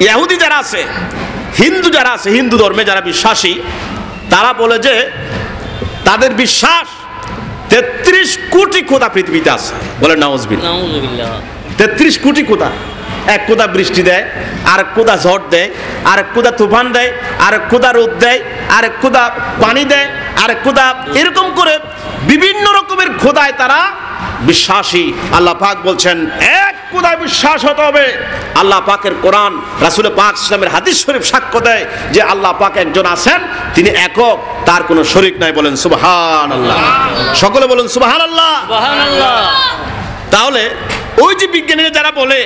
ইহুদি যারা আছে, হিন্দু যারা আছে, হিন্দু ধর্মে যারা বিশ্বাসী, তারা বলে যে তাদের বিশ্বাস 33 কোটি খোদা পৃথিবীতে আছে। বলে নাউজুবিল্লাহ। 33 কোটি খোদা। এক খোদা বৃষ্টি দেয়, আর খোদা ঝড় দেয়, আর খোদা তুফান দেয়, আর খোদা রোদ দেয়, আর খোদা পানি দেয়, আর খোদা, এরকম করে বিভিন্ন রকমের খোদায় তারা বিশ্বাসী। আল্লাহ পাক বলছেন এক খোদায় বিশ্বাস হতে হবে। আল্লাহ পাকের কোরআন, রাসূল পাক ইসলামের হাদিস শরীফ সাক্ষ্য দেয় যে আল্লাহ পাক একজন আছেন, তিনি একক, তার কোনো শরীক নাই। বলেন সুবহানাল্লাহ। সকলে বলেন সুবহানাল্লাহ। সুবহানাল্লাহ। তাহলে ওই যে বিজ্ঞানীরা যারা বলে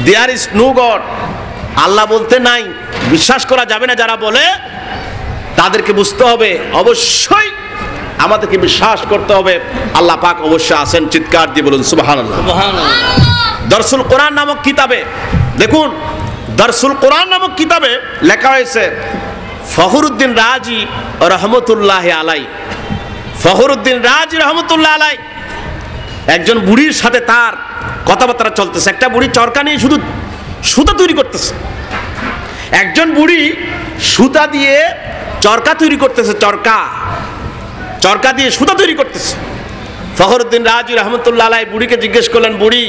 দেয়ার ইজ নো গড, আল্লাহ বলতে নাই, বিশ্বাস করা যাবে না, যারা বলে তাদেরকে বুঝতে হবে অবশ্যই আমাদেরকে বিশ্বাস করতে হবে আল্লাহ পাক অবশ্যই আছেন। চিৎকার দিয়ে বলুন সুবহানাল্লাহ। দরসুল কোরআন নামক কিতাবে দেখুন, দরসুল কোরআন নামক কিতাবে লেখা হয়েছে ফখরুদ্দিন রাজি রহমতুল্লাহ আলাই। ফখরুদ্দিন রাজি রহমতুল্লাহ আলাই একজন বুড়ির সাথে তার কথাবার্তা চলতেছে। একটা বুড়ি চরকা নিয়ে শুধু সুতা তৈরি করতেছে। একজন বুড়ি সুতা দিয়ে চরকা তৈরি করতেছে, চরকা দিয়ে সুতা তৈরি করতেছে। ফখরুদ্দিন রাজি রহমতুল্লাহ আলাই বুড়িকে জিজ্ঞেস করলেন, বুড়ি,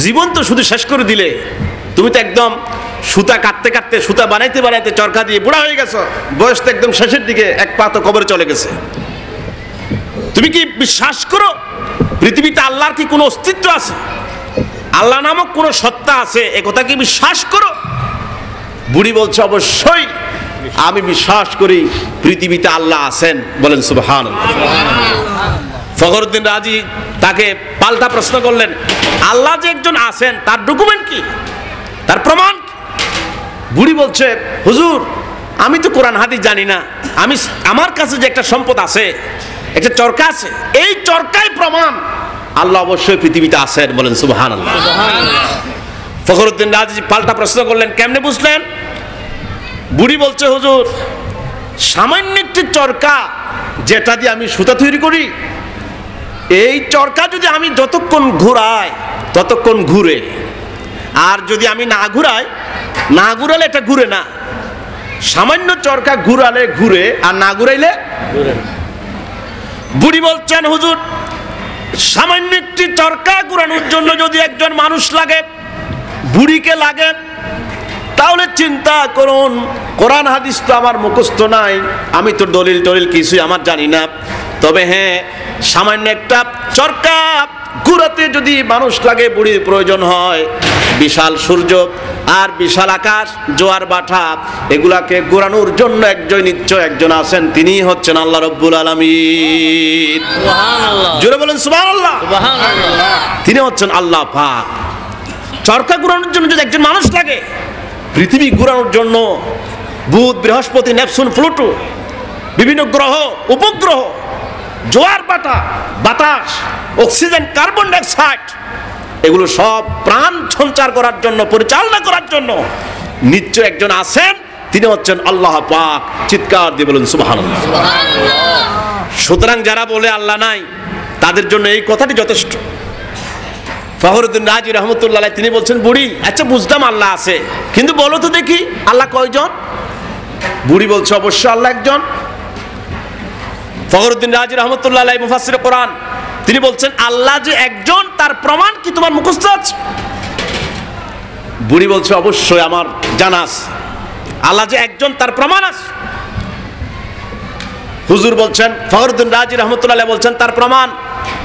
জীবন তো শুধু শেষ করে দিলে, তুমি তো একদম সুতা কাটতে কাটতে, সুতা বানাইতে বানাইতে চরকা দিয়ে বুড়া হয়ে গেছো, বয়স তো একদম শেষের দিকে, এক পা তো কবরে চলে গেছে। তুমি কি বিশ্বাস করো পৃথিবীতে আল্লাহর কি কোনো অস্তিত্ব আছে, আল্লাহ নামক কোনো সত্তা আছে, এ কথা কি বিশ্বাস করো? বুড়ি বলছে অবশ্যই আমি বিশ্বাস করি পৃথিবীতে আল্লাহ আছেন। বলেন সুবহানাল্লাহ। ফখরুদ্দিন রাজি তাকে পাল্টা প্রশ্ন করলেন, আল্লাহ যে একজন আছেন তার ডকুমেন্ট কি, তার প্রমাণ কি? বুড়ি বলছে, হুজুর, আমি তো কোরআন হাদিস জানি না, আমার কাছে যে একটা সম্পদ আছে, একটা চরকা আছে, এই চরকাই প্রমাণ আল্লাহ অবশ্যই পৃথিবীতে আছেন। বলেন সুবহানাল্লাহ। ফখরুদ্দিন রাজি পাল্টা প্রশ্ন করলেন, কেমনে বুঝলেন? বুড়ি বলছে, হুজুর, সামান্য একটি চরকা যেটা দিয়ে আমি সুতা তৈরি করি, এই চরকা যদি আমি যতক্ষণ ঘুরাই ততক্ষণ ঘুরে, আর যদি আমি না ঘুরালে এটা ঘুরে না। সামান্য চরকা ঘুরালে ঘুরে, আর না ঘুরাইলে ঘুরে। বুড়ি বলছেন, হুজুর, সামান্য একটি চরকা ঘুরানোর জন্য যদি একজন মানুষ লাগে, বুড়িকে লাগে, তাহলে চিন্তা করুন, কোরআন হাদিস তো আমার মুখস্থ নাই, আমি তো দলিল কিছুই আমার জানি না, তবে হ্যাঁ, সামান্য একটা চরকা ঘুরাতে যদি মানুষ লাগে, বুড়ির প্রয়োজন হয়। বিশাল সূর্য আর বিশাল আকাশ, জোয়ার বাটা, এগুলাকে ঘোরানোর জন্য নিশ্চয় একজন আছেন, তিনি হচ্ছেন আল্লাহ রাব্বুল আলামিন। সুবহানাল্লাহ। জোরে বলেন সুবহানাল্লাহ। সুবহানাল্লাহ। তিনি হচ্ছেন আল্লাহ পাক। চরকা ঘোরানোর জন্য যদি একজন মানুষ লাগে, পৃথিবী ঘোরানোর জন্য বুধ, বৃহস্পতি, নেপচুন, প্লুটো, বিভিন্ন গ্রহ, উপগ্রহ, জোয়ার বাটা, বাতাস, অক্সিজেন, কার্বন ডাইঅক্সাইড, এগুলো সব প্রাণ সঞ্চার করার জন্য, পরিচালনা করার জন্য নিশ্চয় একজন আছেন, তিনি হচ্ছেন আল্লাহ পাক। চিৎকার দিয়ে বলুন সুবহানাল্লাহ। সুতরাং যারা বলে আল্লাহ নাই, তাদের জন্য এই কথাটি যথেষ্ট। ফখরুদ্দিন রাজি রহমতুল্লাহ আলাইহি তিনি বলছেন, বুড়ি, আচ্ছা বুঝলাম আল্লাহ আছে, কিন্তু বলো তো দেখি আল্লাহ কয়জন? বুড়ি বলছে, অবশ্যই আল্লাহ একজন। ফখরুদ্দিন রাজি রহমতুল্লাহ আলাইহি মুফাসসির কোরআন, তিনি বলছেন, আল্লাহ যে একজন তার প্রমাণ কি তোমার মুখস্থ আছে? বুড়ি বলছে, অবশ্যই আমার জানা আছে, আল্লাহ যে একজন তার প্রমাণ আছে। হুজুর বলছেন, ফখরুদ্দিন রাজি রহমতুল্লাহ আলাইহি বলছেন, তার প্রমাণ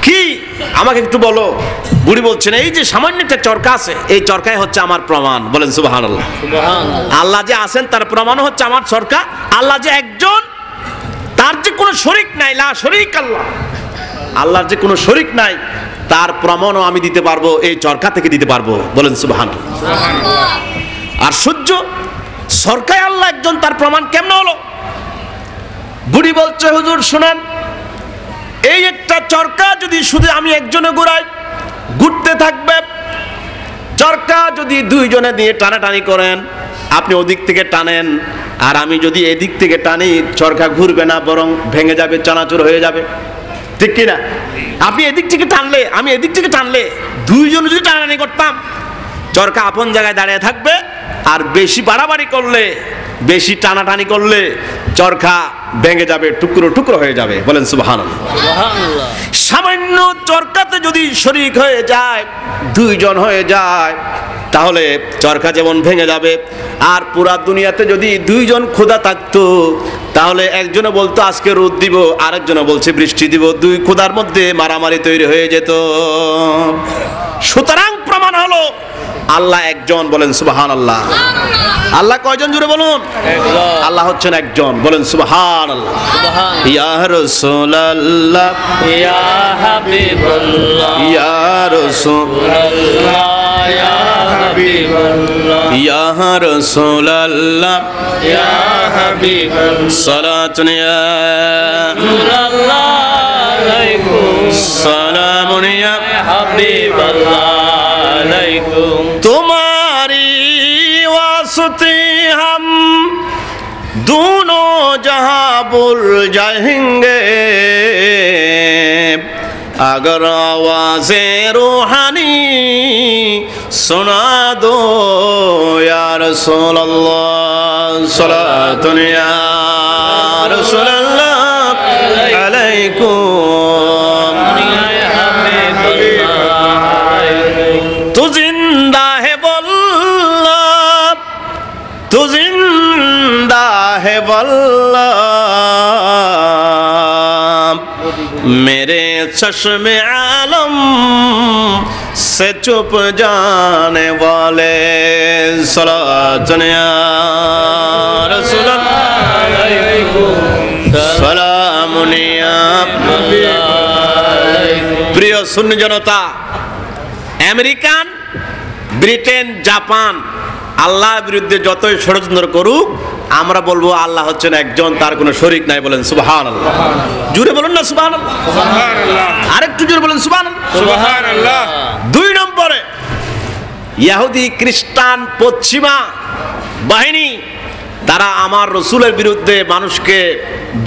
কি আমাকে একটু বলো। বুড়ি বলছেন এই যে সামান্য একটা চরকা আছে, এই চরকাই হচ্ছে আমার প্রমাণ। বলেন সুবহানাল্লাহ। আল্লাহ যে আছেন তার প্রমাণ হচ্ছে আমার চরকা। আল্লাহ যে একজন, তার যে কোনো শরীক নাই, লা শরীক আল্লাহ, আল্লাহর যে কোনো শরীক নাই তার প্রমাণও আমি দিতে পারবো, এই চরকা থেকে দিতে পারবো। বলেন সুবহানাল্লাহ। আর সূর্য সরকায় আল্লাহ একজন, তার প্রমাণ কেমন হলো? বুড়ি বলছে হুজুর শুনেন, এই একটা চরকা যদি শুধু আমি একজনে ঘুরাই, ঘুরতে থাকবে। চরকা যদি দুইজনে দিয়ে টানাটানি করেন, আপনি ওদিক থেকে টানেন আর আমি যদি এদিক থেকে টানি, চরকা ঘুরবে না, বরং ভেঙে যাবে, চানাচুর হয়ে যাবে, ঠিক কিনা? আপনি এদিক থেকে টানলে, আমি এদিক থেকে টানলে, দুইজন যদি টানাটানি করতাম, চরকা আপন জায়গায় দাঁড়িয়ে থাকবে। আর বেশি বাড়াবাড়ি করলে, বেশি টানাটানি করলে চরকা ভেঙে যাবে, টুকরো টুকরো হয়ে যাবে। বলেন সুবহানাল্লাহ। সামান্য চরকাতে যদি শরীক হয়ে যায়, দুইজন হয়ে যায়, তাহলে চরকা যেমন ভেঙে যাবে। আর পুরা দুনিয়াতে যদি দুইজন খোদা থাকতো, তাহলে একজনে বলতো আজকে রোদ দিব, আরেকজনে বলছে বৃষ্টি দিব, দুই খোদার মধ্যে মারামারি তৈরি হয়ে যেত। সুতরাং প্রমাণ হলো আল্লাহ একজন। বলেন সুবহানাল্লাহ। আল্লাহ কয়জন জুড়ে বলুন? আল্লাহ হচ্ছেন একজন। বলেন সুবহানাল্লাহ। ইয়া রাসূলুল্লাহ, ইয়া হাবিবাল্লাহ, ইয়া রাসূলুল্লাহ, ইয়া হাবিবাল্লাহ, ইয়া রাসূলুল্লাহ, ইয়া হাবিবাল্লাহ, সালাতুন ইয়া রাসূলুল্লাহ আলাইকুম, সালামুন ইয়া হাবিবাল্লাহ আলাইকুম। तुम्हारी वास्ते हम दोनों जहां भूल जाएंगे, अगर आवाज़े रूहानी सुना दो या रसूल अल्लाह, सलातुन या रसूल अल्लाह अलैकुम। तू जिंदा है वल्लाह, तू जिंदा है वल्लाह, मेरे चश्मे आलम से चुप जाने वाले, सलातुन या रसूलल्लाह अलैकुम, सलामुन या প্রিয় সুন্নি জনতা, আমেরিকান, ব্রিটেন, জাপান আল্লাহর বিরুদ্ধে যতই ষড়যন্ত্র করুক, আমরা বলবো আল্লাহ হচ্ছেন একজন, তার কোনো শরীক নাই। বলেন সুবহানাল্লাহ। জুড়ে বলুন না সুবহানাল্লাহ। আরেকটু জুড়ে বলেন সুবহানাল্লাহ। 2 নম্বরে ইহুদি, খ্রিস্টান, পশ্চিমা বাহিনী, তারা আমার রসুলের বিরুদ্ধে মানুষকে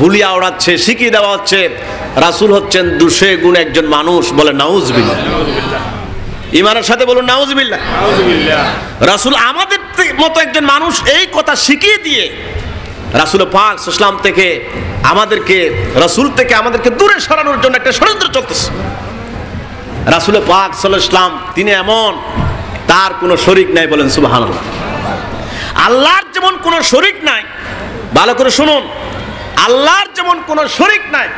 ভুলিয়া ওড়াচ্ছে, শিখিয়ে দেওয়া হচ্ছে রাসূল হচ্ছেন 200 গুণ একজন মানুষ। বলে নাউজুবিল্লাহ। ইমানের সাথে বলুন নাউজুবিল্লাহ। রাসূল আমাদের মতো একজন মানুষ, এই কথা শিখিয়ে দিয়ে রাসূল পাক সাল্লাল্লাহু থেকে আমাদেরকে, রাসূল থেকে আমাদেরকে দূরে সরানোর জন্য একটা ষড়যন্ত্র চলতেছে। রাসূল পাক সাল্লাল্লাহু তিনি এমন, তার কোনো শরীক নাই। বলেন সুবহানাল্লাহ। আল্লাহর যেমন কোনো শরীক নাই, ভালো করে শুনুন, আল্লাহর যেমন কোনো শরীক নাই,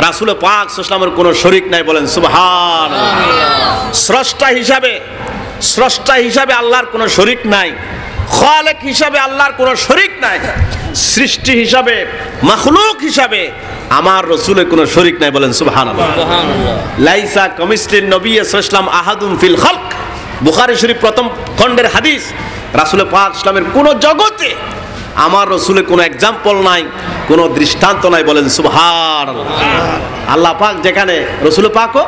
রাসূল পাক সাল্লাল্লাহু আলাইহি কোনো শরীক নাই। বলেন সুবহানাল্লাহ। স্রষ্টা হিসাবে আল্লাহর কোনো শরীক নাই, খালেক হিসাবে আল্লাহর কোনো শরীক নাই, সৃষ্টি হিসাবে, মাখলুক হিসাবে আমার রাসূলের কোনো শরীক নাই। বলেন সুবহানাল্লাহ। লাইসা কামিসলিন নবী সাল্লাল্লাহু আলাইহি ওয়াসাল্লাম আহাদুম ফিল খালক, বুখারী শরীফ প্রথম খণ্ডের হাদিস। রাসূল পাক সাল্লামের কোন জগতে আমার রাসূলের কোনো এক্সাম্পল নাই, কোনো দৃষ্টান্ত নাই। বলেন সুবহানাল্লাহ। আল্লাহ পাক যেখানে, রাসূল পাকও।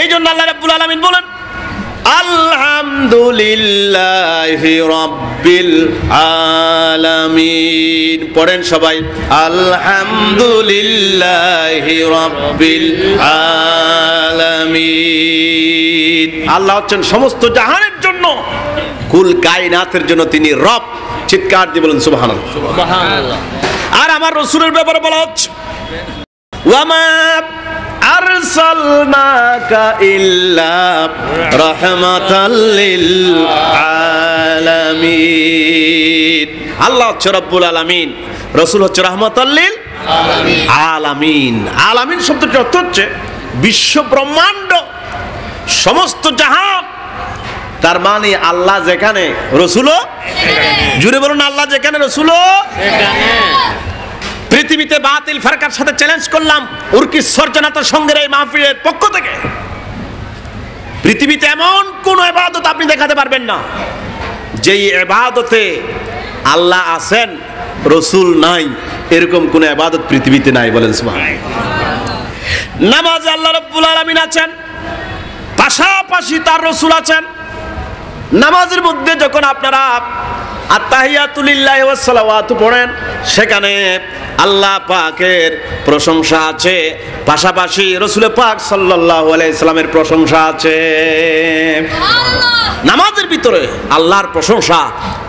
এই জন্য আল্লাহ রাব্বুল আলামিন বলেন আলহামদুলিল্লাহি রাব্বিল আলামিন। পড়েন সবাই, আলহামদুলিল্লাহি রাব্বিল আলামিন। আল্লাহ হচ্ছেন সমস্ত জাহানের জন্য, কুল কায়নাতের জন্য তিনি রব। চিৎকার দিয়ে বলেন সুবহানাল্লাহ। সুবহানাল্লাহ। আর আমার রাসূলের ব্যাপারে বলা হচ্ছে ওয়ামা আরসালনাকা ইল্লা রাহমাতাল লিল আলামিন। আল্লাহ হচ্ছে রব্বুল আলামিন, রাসূল হচ্ছে রাহমাতাল লিল আলামিন। আলামিন শব্দটির অর্থ হচ্ছে বিশ্ব ব্রহ্মাণ্ড, সমস্ত জাহান। তার মানে আল্লাহ যেখানে, রসুলও জুড়ে বলুন, আল্লাহ যেখানে, রসুলও সেখানে। পৃথিবীতে বাতিল ফারকার সাথে চ্যালেঞ্জ করলাম উর্কিস সর্জনাতা সঙ্গের এই মাহফিলের পক্ষ থেকে, পৃথিবীতে এমন কোন ইবাদত আপনি দেখাতে পারবেন না যেই ইবাদতে আল্লাহ আছেন রসুল নাই, এরকম কোন ইবাদত পৃথিবীতে নাই। বলেন সুবহানাল্লাহ। নামাজে আল্লাহ রাব্বুল আলামিন আছেন, পাশাপাশি তার রসুল আছেন। নামাজের মধ্যে যখন আপনারা আত্তাহিয়াতু লিল্লাহি ওয়াস সালাওয়াতু পড়েন, সেখানে আল্লাহ পাকের প্রশংসা আছে, পাশাপাশি রাসূল পাক সাল্লাল্লাহু আলাইহি সাল্লামের প্রশংসা আছে। নামাজের ভিতরে আল্লাহর প্রশংসা,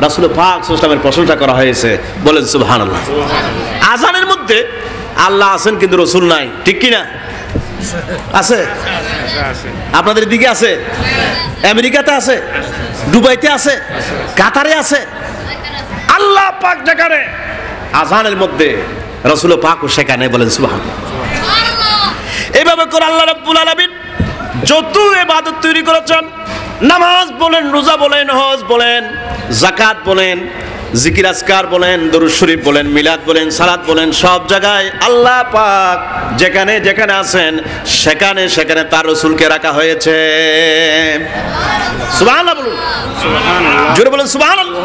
রাসূল পাক সাল্লাল্লাহু আলাইহি সাল্লামের প্রশংসা করা হয়েছে। বলেন সুবহানাল্লাহ। আযানের মধ্যে আল্লাহ আছেন কিন্তু রসুল নাই, ঠিক কি না? আছে? আপনাদের দিকে আছে? আমেরিকাতে আছে, দুবাইতে আছে, কাতারে আছে। আল্লাহ পাক যেখানে, আযানের মধ্যে রাসূল পাকও সেখানে। বলেন সুবহানাল্লাহ। এইভাবে করে আল্লাহ রাব্বুল আলামিন যত ইবাদত তৈরি করেছেন, নামাজ বলেন, রোজা বলেন, হজ বলেন, যাকাত বলেন, জিকির আজকার বলেন, দরুদ শরীফ বলেন, মিলাদ বলেন, সালাত বলেন, সব জায়গায় আল্লাহ পাক যেখানে যেখানে আছেন সেখানে সেখানে তার রাসূলকে রাখা হয়েছে। সুবহানাল্লাহ বলুন, জোরে বলেন সুবহানাল্লাহ।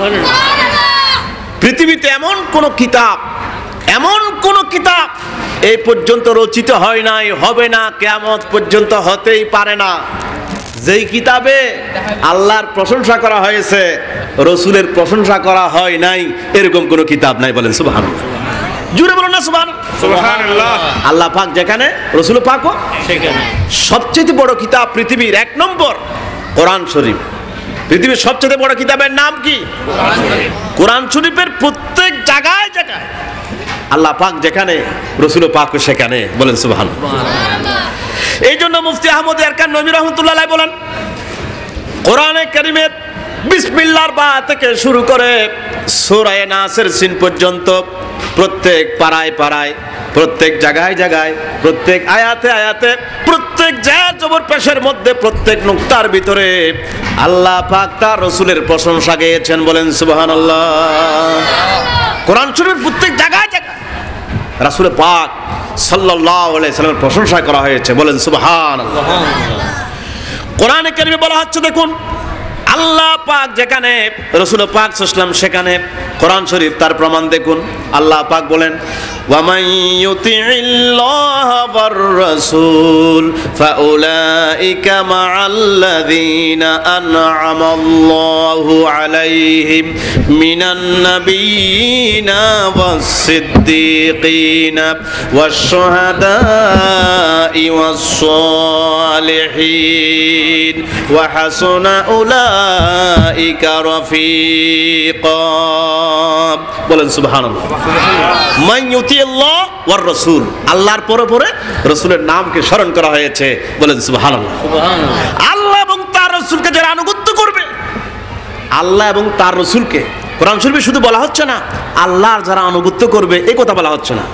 পৃথিবীতে এমন কোন কিতাব, এমন কোন কিতাব এই পর্যন্ত রচিত হয় নাই, হবে না, কিয়ামত পর্যন্ত হতেই পারে না, যেই কিতাবে আল্লাহর প্রশংসা করা হয়েছে রসুলের প্রশংসা করা হয় নাই, এরকম কোন কিতাব নাই। বলেন সুবহানাল্লাহ। জুড়ে বলুন না সুবহানাল্লাহ। আল্লাহ পাক যেখানে, রসুল পাকও সেখানে। সবচেয়ে বড় কিতাব পৃথিবীর 1 নম্বর কোরআন শরীফ। পৃথিবীর সবচেয়ে বড় কিতাবের নাম কি? কোরআন শরীফের প্রত্যেক জায়গায় জায়গায় আল্লাহ পাক যেখানে, রসুল পাকও সেখানে। বলেন সুবহানাল্লাহ। এই জন্য মুফতি আহমদ এরকান নবী রহমতুল্লাহ আলাইহি বলেন, কোরআনে কারীমের বিসমিল্লাহর বা থেকে শুরু করে সূরা নাসের সিন পর্যন্ত প্রত্যেক পাড়ায় পাড়ায়, প্রত্যেক জায়গায় জায়গায়, প্রত্যেক আয়াতে আয়াতে, প্রত্যেক জায়গা জবর পেশের মধ্যে, প্রত্যেক নুকতার ভিতরে আল্লাহ পাক তার রাসূলের প্রশংসা গেয়েছেন। বলেন সুবহানাল্লাহ। কোরআন শরীফের প্রত্যেক জায়গায় জায়গায় রাসূল পাক সাল্লাল্লাহু আলাইহি সাল্লামের প্রশংসা করা হয়েছে। বলেন সুবহানাল্লাহ। কোরআনে কারীমে বলা হচ্ছে, দেখুন আল্লাহ পাক যেখানে, রাসূল পাক সাল্লাল্লাহু আলাইহি ওয়াসাল্লাম সেখানে। কোরআন শরীফ তার প্রমাণ দেখুন। আল্লাহ পাক বলেন, ওয়া মান ইউতিইল্লাহ ওয়ার রাসূল ফাউলাইকা মা'আল্লাযীনা আন'আমাল্লাহু আলাইহিম মিনান নাবিয়্যিনা ওয়াস-সিদ্দীকিনা ওয়াশ-শুহাদা'i ওয়াস-সালিহিন ওয়া হাসুনা উলাইকা রাফীকা। বলেন সুবহানাল্লাহ। মান ইউতিল্লাহ ওয়ার রাসূল, আল্লাহর পরে পরে রাসূলের নামকে স্মরণ করা হয়েছে। বলেন সুবহানাল্লাহ। আল্লাহ এবং তার রাসূলকে যারা আনুগত্য করবে, আল্লাহ এবং তার রাসূলকে কোরআন শরীফে শুধু বলা হচ্ছে না আল্লাহর যারা আনুগত্য করবে, এই কথা বলা হচ্ছে না,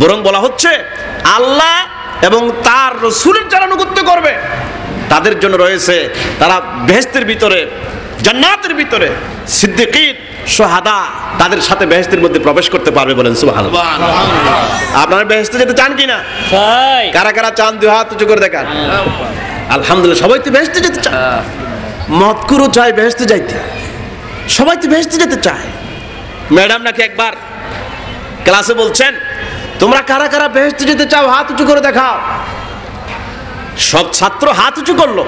বরং বলা হচ্ছে আল্লাহ এবং তার রাসূলের যারা আনুগত্য করবে তাদের জন্য রয়েছে, তারা বেহেশতের ভিতরে, জান্নাতের ভিতরে সিদ্দিকিন, শুহাদা, তাদের সাথে বেহেশতের মধ্যে প্রবেশ করতে পারবে। বলেন সুবহানাল্লাহ। আপনারা বেহেশতে যেতে চান কিনা? চাই। কারা কারা চান? দুই হাত উঁচু করে দেখান। আলহামদুলিল্লাহ, সবাই তো বেহেশতে যেতে চায়। মতকুরও চায় বেহেশতে যাইতে, সবাই তো বেহেশতে যেতে চায়। ম্যাডাম নাকি একবার ক্লাসে বলছেন, তোমরা কারা কারা বেহেশতে যেতে চাও হাত উঁচু করে দেখাও। সব ছাত্র হাত উঁচু করলো,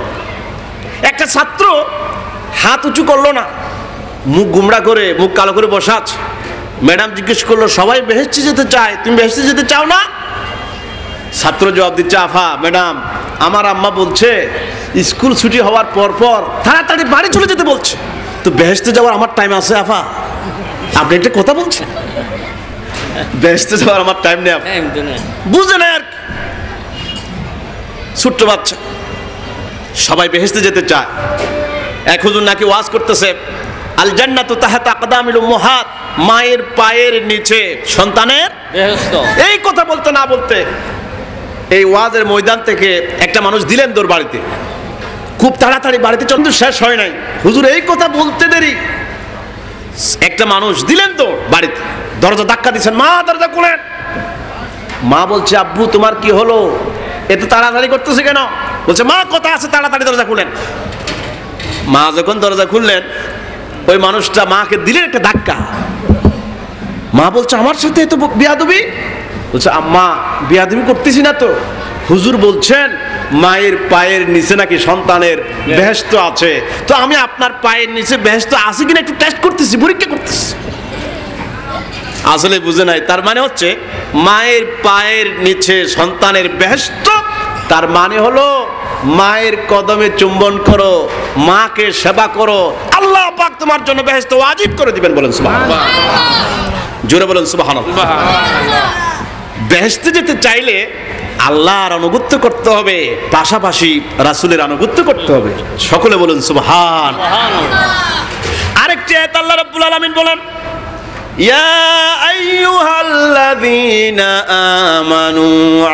একটা ছাত্র হাত উঁচু করলো না, মুখ গুমড়া করে, মুখ কালো করে বসা আছে। ম্যাডাম জিজ্ঞেস করলো, সবাই বেহেশতে যেতে চায়, তুমি বেহেশতে যেতে চাও না? ছাত্র জবাব দিচ্ছে, আফা ম্যাডাম, আমার আম্মা বলছে স্কুল ছুটি হওয়ার পর পর তাড়াতাড়ি বাড়ি চলে যেতে বলছে, তো বেহেশতে যাওয়ার আমার টাইম আছে আফা। আপনি একটা কথা বলছেন, বেহেশতে যাওয়ার আমার টাইম নেই। বুঝে না আর কি, ছোট্ট বাচ্চা। সবাই বেহেশতে যেতে চায়। এক হুজুর নাকি ওয়াজ করতেছে, আল জান্নাতু তাহতা আকদামিল উম্মাহাত, মায়ের পায়ের নিচে সন্তানের বেহেশত। এই কথা বলতে না বলতে এই ওয়াজের ময়দান থেকে একটা মানুষ দিলেন দৌড় বাড়িতে, খুব তাড়াতাড়ি বাড়িতে চন্দ্র শেষ হয় নাই, হুজুর এই কথা বলতে দেরি, একটা মানুষ দিলেন দৌড় বাড়িতে, দরজা ধাক্কা দিচ্ছেন, মা দরজা খুলেন। মা বলছে আব্বু তোমার কি হলো, এত তাড়াতাড়ি করতেছে কেন? বলছে মা কথা আছে, তাড়াতাড়ি দরজা খুলেন। মা যখন দরজা খুললেন, ওই মানুষটা মাকে দিলেন একটা ধাক্কা। মা বলছে আমার সাথে এত বিয়াদবি? বলছে আম্মা বিয়াদবি করতেছি না তো, হুজুর বলছেন মায়ের পায়ের নিচে নাকি সন্তানের বেহেশত আছে, তো আমি আপনার পায়ের নিচে বেহেশত আছে কিনা একটু টেস্ট করতেছি, পরীক্ষা করতেছি। আসলে বুঝে নাই, তার মানে হচ্ছে মায়ের পায়ের নিচে সন্তানের বেহেশত, তার মানে হলো মায়ের কদমে চুম্বন করো, মাকে সেবা করো, আল্লাহ পাক তোমার জন্য বেহেশত ওয়াজিব করে দিবেন। বলেন সুবহানাল্লাহ, জোরে বলেন সুবহানাল্লাহ। বেহেশতে যেতে চাইলে আল্লাহর আনুগত্য করতে হবে, পাশাপাশি রাসূলের আনুগত্য করতে হবে। সকলে বলেন সুবহানাল্লাহ। আরেকটি আয়াত আল্লাহ রাব্বুল আলামিন বলেন, ইয়া আইয়ুহাল্লাযীনা আমানু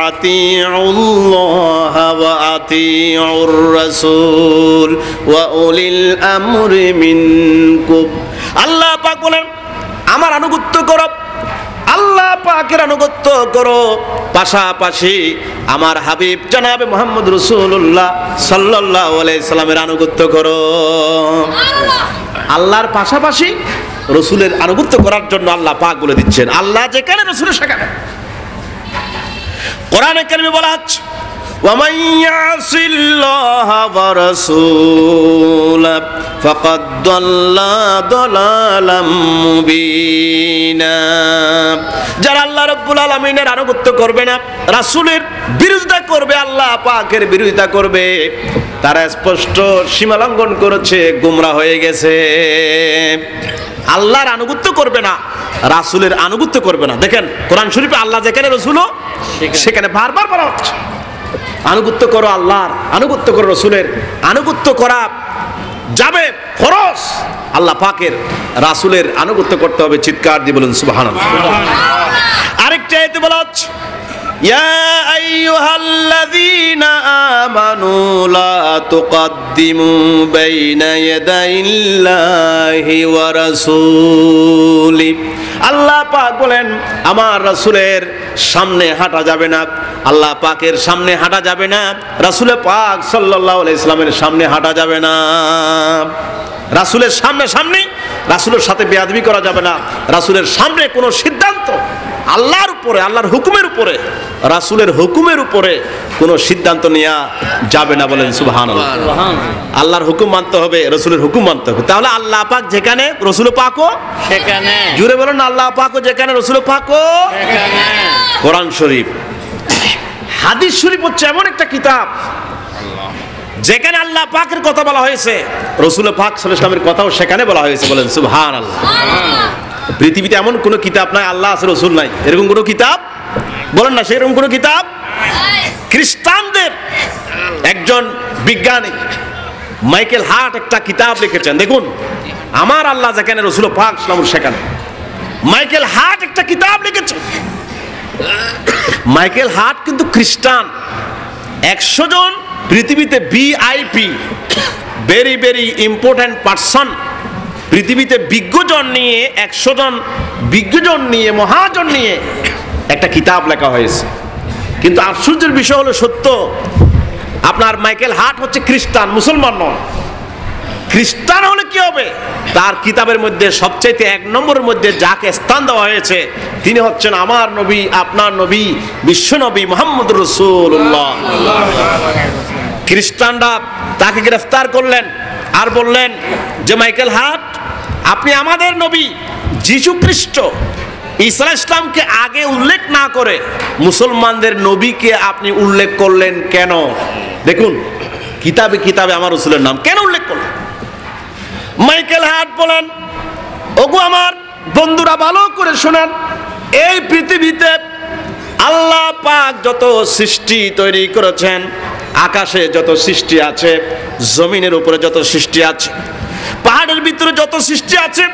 আতিউল্লাহা ওয়া আতিউর রাসূল ওয়া উলিল আমরি মিনকুম। আল্লাহ পাক বলেন আমার আনুগত্য করো, আল্লাহ পাকের আনুগত্য করো, পাশাপাশি আমার হাবিব জনাবে মুহাম্মদ রাসূলুল্লাহ সাল্লাল্লাহু আলাইহি সাল্লামের আনুগত্য করো। আল্লাহর পাশাপাশি রসুলের আনুগত্য করার জন্য আল্লাহ পাক বলে দিচ্ছেন, আল্লাহ যেখানে রসুলের সেখানে। কোরআনে কারিমে বলা আছে ওয়ামান ইয়াসিল্লাহা ওয়া রাসূলাহু ফাকাদ দাল্লা দালালাম মুবিনা। যারা আল্লাহ রাব্বুল আলামিনের আনুগত্য করবে না, রাসূলের বিরোধিতা করবে, আল্লাহ পাকের বিরোধিতা করবে, তারা স্পষ্ট সীমা লঙ্ঘন করেছে, গোমরা হয়ে গেছে। আল্লাহর আনুগত্য করবে না, রাসূলের আনুগত্য করবে না। দেখেন কোরআন শরীফে আল্লাহ যেখানে রসুলও সেখানে বারবার বলা হচ্ছে আনুগত্য করো আল্লাহর, আনুগত্য করো রসুলের। আনুগত্য করা যাবে ফরজ, আল্লাহ পাকের রাসূলের আনুগত্য করতে হবে। চিৎকার দিয়ে বলুন সুবহানাল্লাহ। আরেকটা আয়াতে বলা হচ্ছে ইয়া আইয়ুহাল্লাযীনা আমানু লা তুকদ্দিমু বাইনা ইয়াদাইল্লাহি ওয়া রাসূলি। আল্লাহ পাক বলেন আমার রাসূলের সামনে হাঁটা যাবে না, আল্লাহ পাকের সামনে হাঁটা যাবে না, রাসূল পাক সাল্লাল্লাহু আলাইহি সাল্লামের সামনে হাঁটা যাবে না। রাসূলের সামনে সামনে রাসূলের সাথে বেয়াদবি করা যাবে না। রাসূলের সামনে কোনো সিদ্ধান্ত আল্লাহর উপরে, আল্লাহর হুকুমের উপরে, রাসূলের হুকুমের উপরে কোনো সিদ্ধান্ত নেওয়া যাবে না। বলেন সুবহানাল্লাহ। আল্লাহর হুকুম মানতে হবে, রাসূলের হুকুম মানতে হবে। তাহলে আল্লাহ পাক যেখানে, রাসূল পাকও সেখানে। জুড়ে বলেন আল্লাহ পাকও যেখানে, রাসূল পাকও সেখানে। কোরআন শরীফ, হাদিস শরীফ হচ্ছে এমন একটা কিতাব যেখানে আল্লাহ পাকের কথা বলা হয়েছে, রাসূল পাক সাল্লাল্লাহু আলাইহি ওয়াসাল্লামের কথাও সেখানে বলা হয়েছে। বলেন সুবহানাল্লাহ। পৃথিবীতে এমন কোন কিতাব নাই, আল্লাহ আছে রসুল নাই, এরকম কোন কিতাব বলেন না, সেরকম কোন কিতাব। খ্রিস্টানদের একজন বিজ্ঞানী মাইকেল হার্ট একটা কিতাব লিখেছেন, দেখুন আমার আল্লাহ যেখানে, রসুল পাক সাল্লাল্লাহু আলাইহি ওয়াসাল্লাম সেখানে। মাইকেল হার্ট একটা কিতাব লিখেছেন। মাইকেল হার্ট কিন্তু খ্রিস্টান। 100 জন পৃথিবীতে VIP, very very important person, পৃথিবীতে বিজ্ঞজন নিয়ে 100 জন বিজ্ঞজন নিয়ে, মহাজন নিয়ে একটা কিতাব লেখা হয়েছে। কিন্তু আশ্চর্যের বিষয় হলো সত্য, আপনার মাইকেল হার্ট হচ্ছে খ্রিস্টান, মুসলমান নয়। খ্রিস্টান হলে কি হবে, তার কিতাবের মধ্যে সবচাইতে 1 নম্বরের মধ্যে যাকে স্থান দেওয়া হয়েছে তিনি হচ্ছেন আমার নবী, আপনার নবী, বিশ্ব নবী মুহাম্মদুর রাসূলুল্লাহ। খ্রিস্টানরা তাকে গ্রেফতার করলেন আর বললেন যে মাইকেল হার্ট, আপনি আমাদের নবী যীশু খ্রিস্ট ঈসা ইসলামকে আগে উল্লেখ না করে মুসলমানদের নবীকে আপনি উল্লেখ করলেন কেন? দেখুন কিতাবে কিতাবে আমার রাসূলের নাম কেন উল্লেখ করলেন? মাইকেল হার্ট বলেন, ওগো আমার বন্ধুরা ভালো করে শোনেন, এই পৃথিবীতে আল্লাহ পাক যত সৃষ্টি তৈরি করেছেন, আকাশে যত সৃষ্টি আছে, জমিনের উপরে যত সৃষ্টি আছে, পাহাড়ের ভিতরে যত সৃষ্টি আছে,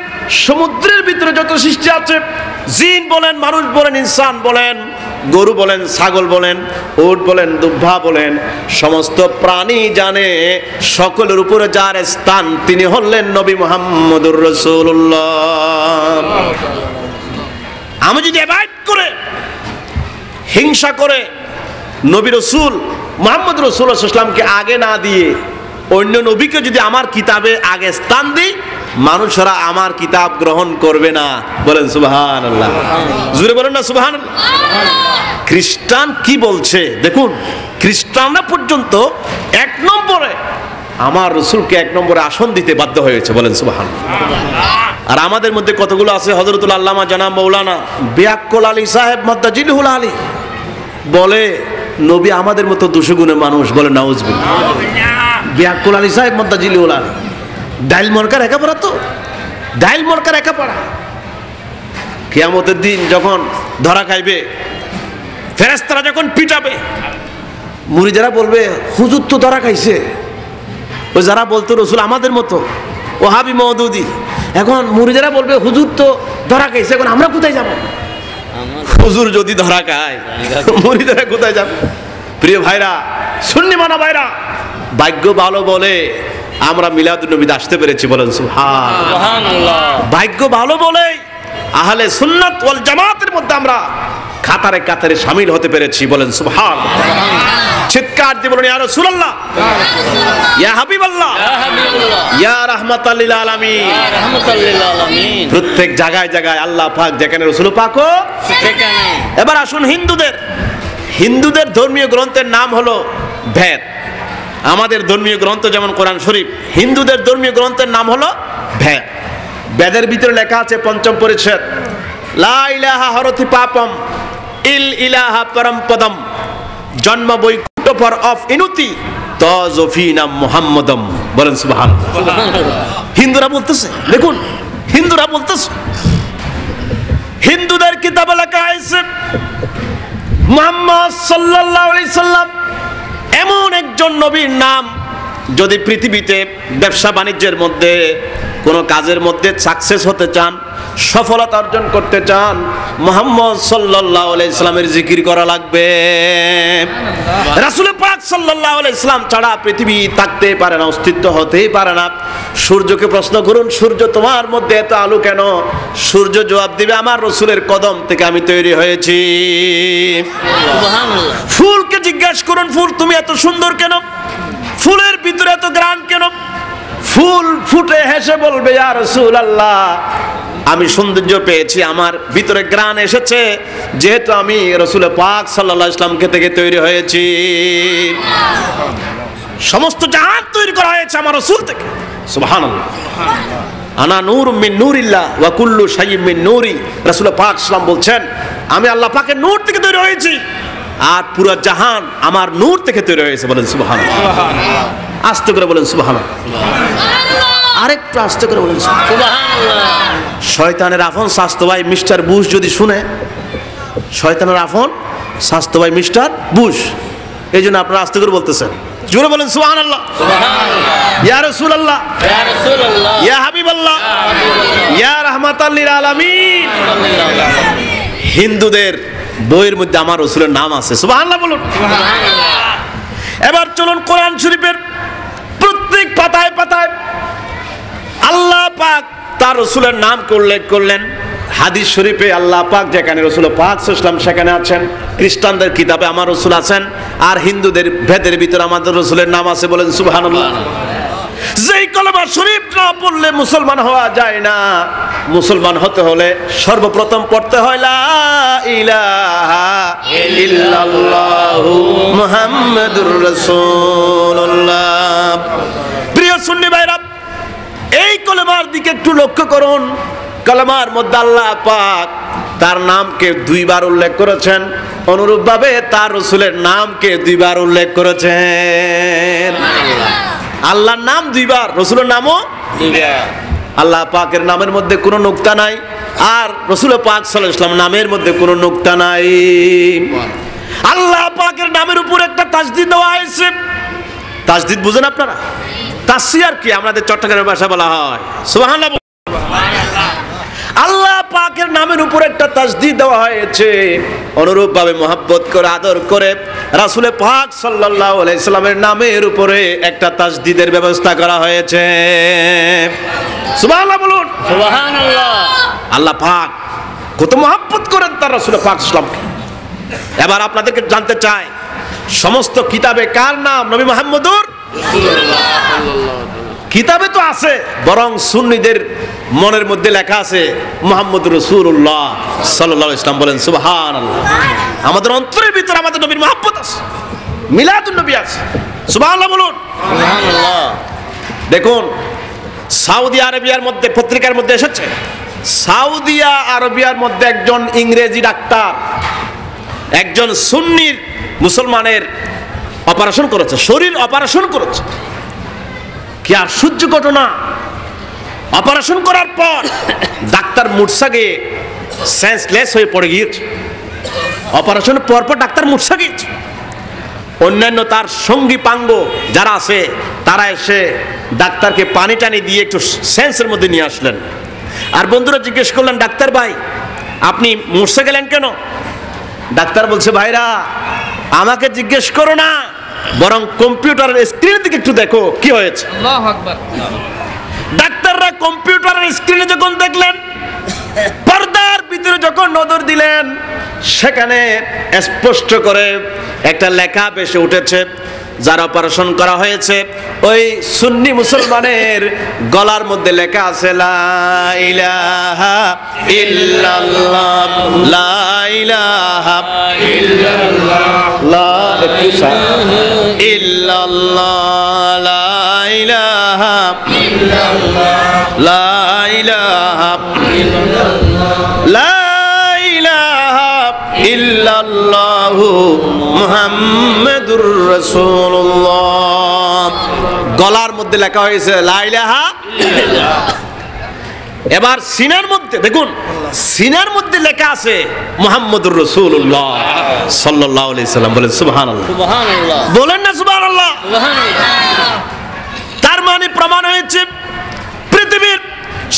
সমুদ্রের ভিতরে যত সৃষ্টি আছে, জিন বলেন, মানুষ বলেন, ইনসান বলেন, গরু বলেন, ছাগল বলেন, উট বলেন, দুব্বা বলেন, সমস্ত প্রাণী জানে সকলের উপরে যার স্থান তিনি হলেন নবী মুহাম্মদুর রাসূলুল্লাহ। আমি যদি অ্যাভয়েড করে হিংসা করে নবী রাসূল মুহাম্মদ রাসূলুল্লাহ সাল্লাল্লাহু আলাইহি ওয়াসাল্লামকে আগে না দিয়ে অন্য নবীকে যদি আমার কিতাবে আগে স্থান দিই, মানুষেরা আমার কিতাব গ্রহণ করবে না। বলেন সুবহানাল্লাহ, জোরে বলেন না সুবহানাল্লাহ। খ্রিস্টান কি বলছে দেখুন, খ্রিস্টানরা পর্যন্ত এক নম্বরে আমার রাসূলকে এক নম্বরে আসন দিতে বাধ্য হয়েছে। বলেন সুবহানাল্লাহ। আর আমাদের মধ্যে কতগুলো আছে, হযরতুল আল্লামা জনাব মাওলানা বিয়াক্কুল আলী সাহেব মাদ্দাজিলহুল আলী বলে নবী আমাদের মতো 200 গুণের মানুষ। বলে নাউজুবিল্লাহ। বিয়াক্কুল আলী সাহেব মাদ্দাজিলহুল আলী ডাইল মরকার একাপাড়া, তো ডাইল মরকার একাপাড়া। কিয়ামতের দিন যখন ধরা খাইবে, ফেরেশতারা যখন পিটাবে, মুরিদেরা বলবে হুজুর তো ধরা খাইছে। ওই যারা বলতো রাসূল আমাদের মতো ওহাবি মওদুদি, এখন মুরিদেরা বলবে হুজুর তো ধরা খাইছে, এখন আমরা কোথায় যাব? হুজুর যদি ধরা খায় মুরিদেরা কোথায় যাবে? প্রিয় ভাইরা, সুন্নি মানা ভাইরা, ভাগ্য ভালো বলে আমরা মিলাদুন নবীতে আসতে পেরেছি। বলেন সুবহানাল্লাহ। ভাগ্য ভালো বলে আহলে সুন্নাত ওয়াল জামাতের মধ্যে আমরা কাতারে কাতারে শামিল হতে পেরেছি। বলেন সুবহানাল্লাহ। চিৎকার দিয়ে বলুন ইয়া রাসূলুল্লাহ, ইয়া হাবিবাল্লাহ, ইয়া রাহমাতাল লিল আলামিন। প্রত্যেক জায়গায় জায়গায় আল্লাহ পাক যেখানে রাসূল পাকও সেখানে। এবার আসুন হিন্দুদের ধর্মীয় গ্রন্থের নাম হলো বেদ। আমাদের ধর্মীয় গ্রন্থ যেমন কোরআন শরীফ, হিন্দুদের ধর্মীয় গ্রন্থের নাম হলো বেদ। বেদের ভিতরে লেখা আছে পঞ্চম পরিচ্ছেদ, লা ইলাহা হরতি পাপম ইল ইলাহা পরম পদম জন্ম বৈকুণ্ঠ ফর অফ ইনুতি তজফিনা মুহাম্মাদম। বলেন সুবহানাল্লাহ। হিন্দুরা বলতেছে, দেখুন হিন্দুরা বলতেছে, হিন্দুদের কিতাবে লেখা আছে মুহাম্মদ সাল্লাল্লাহু আলাইহি সাল্লাম এমন একজন নবীর নাম, যদি পৃথিবীতে ব্যবসা বাণিজ্যের মধ্যে কোনো কাজের মধ্যে সাকসেস হতে চান, সফলতা অর্জন করতে চান, মুহাম্মদ সাল্লাল্লাহু আলাইহি সাল্লামের জিকির করা লাগবে। রাসূল পাক সাল্লাল্লাহু আলাইহি সাল্লাম ছাড়া পৃথিবী থাকতে পারে না, অস্তিত্ব হতেই পারে না। সূর্যকে প্রশ্ন করুন, সূর্য তোমার মধ্যে এত আলো কেন? সূর্য জবাব দিবে, আমার রাসূলের কদম থেকে আমি তৈরি হয়েছি। সুবহানাল্লাহ। ফুলকে জিজ্ঞাসা করুন, ফুল তুমি এত সুন্দর কেন? ফুলের ভিতরে এত ঘ্রাণ কেন? ফুল ফুটে হেসে বলবে ইয়া রাসূলুল্লাহ, আমি সৌন্দর্য পেয়েছি, আমার ভিতরে ঘ্রাণ এসেছে, যেহেতু আমি রাসূল পাক সাল্লাল্লাহু আলাইহি ওয়াসাল্লাম থেকে তৈরি হয়েছি। সমস্ত জাহান তৈরি করা হয়েছে আমার রাসূল থেকে। সুবহানাল্লাহ। আনা নূর মিন নূরিল্লাহ ওয়া কুল্লু শাইইন মিন নূরি। রাসূল পাক সাল্লাল্লাহু বলছেন, আমি আল্লাহ পাকের নূর থেকে তৈরি হয়েছি, আর পুরো জাহান আমার নূর থেকে তৈরি হয়েছে। বলেন সুবহানাল্লাহ। আস্তে করে বলেন সুবহানাল্লাহ। আরেকটু আস্তে করে বলেন সুবহানাল্লাহ। শয়তানের আপন স্বাস্থ্য ভাই মিস্টার বুশ যদি শুনে, শয়তানের আপন স্বাস্থ্য ভাই মিস্টার বুশ, এই জন্য আপনারা আস্তে করে বলতেছেন। জোরে বলেন সুবহানাল্লাহ। ইয়া রাসূলুল্লাহ, ইয়া রাসূলুল্লাহ, ইয়া হাবিবাল্লাহ, ইয়া রাহমাতাল লিল আলামিন। হিন্দুদের বইয়ের মধ্যে আমার রাসূলের নাম আছে। সুবহানাল্লাহ বলুন। এবার চলুন কোরআন শরীফের প্রত্যেক পাতায় পাতায় আল্লাহ পাক তার রাসূলের নামকে উল্লেখ করলেন। হাদিস শরীফে আল্লাহ পাক যেখানে রাসূল পাক সাল্লাল্লাহু আলাইহি ওয়াসাল্লাম সেখানে আছেন, খ্রিস্টানদের কিতাবে আমার রাসূল আছেন, আর হিন্দুদের ভেদের ভিতরে আমাদের রাসূলের নাম আছে। বলেন সুবহানাল্লাহ। যেই কলেমা শরীফ না পড়লে মুসলমান হওয়া যায় না। মুসলমান হতে হলে সর্বপ্রথম পড়তে হয় লা ইলাহা ইল্লাল্লাহু মুহাম্মাদুর রাসূলুল্লাহ। প্রিয় সুন্নি ভাইরা, এই কলেমার দিকে একটু লক্ষ্য করুন। কলেমার মধ্যে আল্লাহ পাক তার নামকে 2 বার উল্লেখ করেছেন, অনুরূপভাবে তার রাসূলের নামকে 2 বার উল্লেখ করেছেন। আল্লাহর নাম 2 বার, রাসূলের নামও 2 বার। আল্লাহ পাকের নামের মধ্যে কোনো নুকতা নাই, আর রাসূল পাক সাল্লাল্লাহু আলাইহি ওয়াসাল্লাম নামের মধ্যে কোনো নুকতা নাই। আল্লাহ পাকের নামের উপর একটা তাসদিদ দেওয়া হয়েছে। তাসদিদ বুঝেন আপনারা? তাসসিয়ার কি আমাদের চট্টগ্রামের ভাষা বলা হয়। সুবহানাল্লাহ। আল্লাহ পাকের রাসূলের নামের উপর একটা তাসদিদ দেওয়া হয়েছে, অনুরূপ ভাবে মহব্বত করে আদর করে রাসূল পাক সাল্লাল্লাহু আলাইহি সাল্লামের নামের উপরে একটা তাসদিদের ব্যবস্থা করা হয়েছে। সুবহানাল্লাহ বলুন। সুবহানাল্লাহ। আল্লাহ পাক কত মহব্বত করেন তার রাসূল পাক সাল্লামকে। এবার আপনাদেরকে জানতে চাই, সমস্ত কিতাবে কার নাম? নবী মুহাম্মদুর কিতাবে তো আছে, বরং সুন্নিদের মনের মধ্যে লেখা আছে মুহাম্মদুর রাসূলুল্লাহ সাল্লাল্লাহু আলাইহি ওয়াসাল্লাম। বলেন সুবহানাল্লাহ। আমাদের অন্তরের ভিতরে আমাদের নবীর মহব্বত আছে, মিলাদুন নবী আছে। সুবহানাল্লাহ বলুন। সুবহানাল্লাহ। দেখুন, সৌদি আরবিয়ার মধ্যে পত্রিকার মধ্যে এসেছে, সৌদি আরবিয়ার মধ্যে একজন ইংরেজি ডাক্তার একজন সুন্নির মুসলমানের অপারেশন করেছে, শরীর অপারেশন করেছে। কি আশ্চর্য ঘটনা! অপারেশন করার পর ডাক্তার মূর্ছা গিয়ে সেন্সলেস হয়ে পড়ে গিয়েছে। অপারেশনের পরপর ডাক্তার মূর্ছা গিয়েছে। অন্যান্য তার সঙ্গী পাঙ্গ যারা আছে তারা এসে ডাক্তারকে পানি টানি দিয়ে একটু সেন্সের মধ্যে নিয়ে আসলেন। আর বন্ধুরা জিজ্ঞেস করলেন, ডাক্তার ভাই আপনি মূর্ছা গেলেন কেন? ডাক্তার বলছে, ভাইরা আমাকে জিজ্ঞেস করো না, বরং কম্পিউটারের স্ক্রিনের দিকে একটু দেখো কি হয়েছে। আল্লাহু আকবার। ডাক্তাররা কম্পিউটারের স্ক্রিনে যখন দেখলেন, পর্দার ভিতরে যখন নজর দিলেন, সেখানে স্পষ্ট করে একটা লেখা ভেসে উঠেছে। যার অপারেশন করা হয়েছে ওই সুন্নি মুসলমানের গলার মধ্যে লেখা আছে লা ইলাহা ইল্লাল্লাহ, লা ইলাহা ইল্লাল্লাহ, লা ইল্লাল্লাহ, লা ইলাহা ইল্লাল্লাহ, লা ইলাহা ইল্লাল্লাহ, লা ইলাহা ইল্লাল্লাহু মুহাম্মাদুর রাসূলুল্লাহ। গলার মধ্যে লেখা হয়েছে লা ইলাহা ইল্লাল্লাহ। এবার সিনার মধ্যে দেখুন, সিনার মধ্যে লেখা আছে মুহাম্মাদুর রাসূলুল্লাহ সাল্লাল্লাহু আলাইহি সাল্লাম। বলেন সুবহানাল্লাহ। সুবহানাল্লাহ। বলেন না সুবহানাল্লাহ। সুবহানাল্লাহ। তার মানে প্রমাণ হয়েছে পৃথিবীর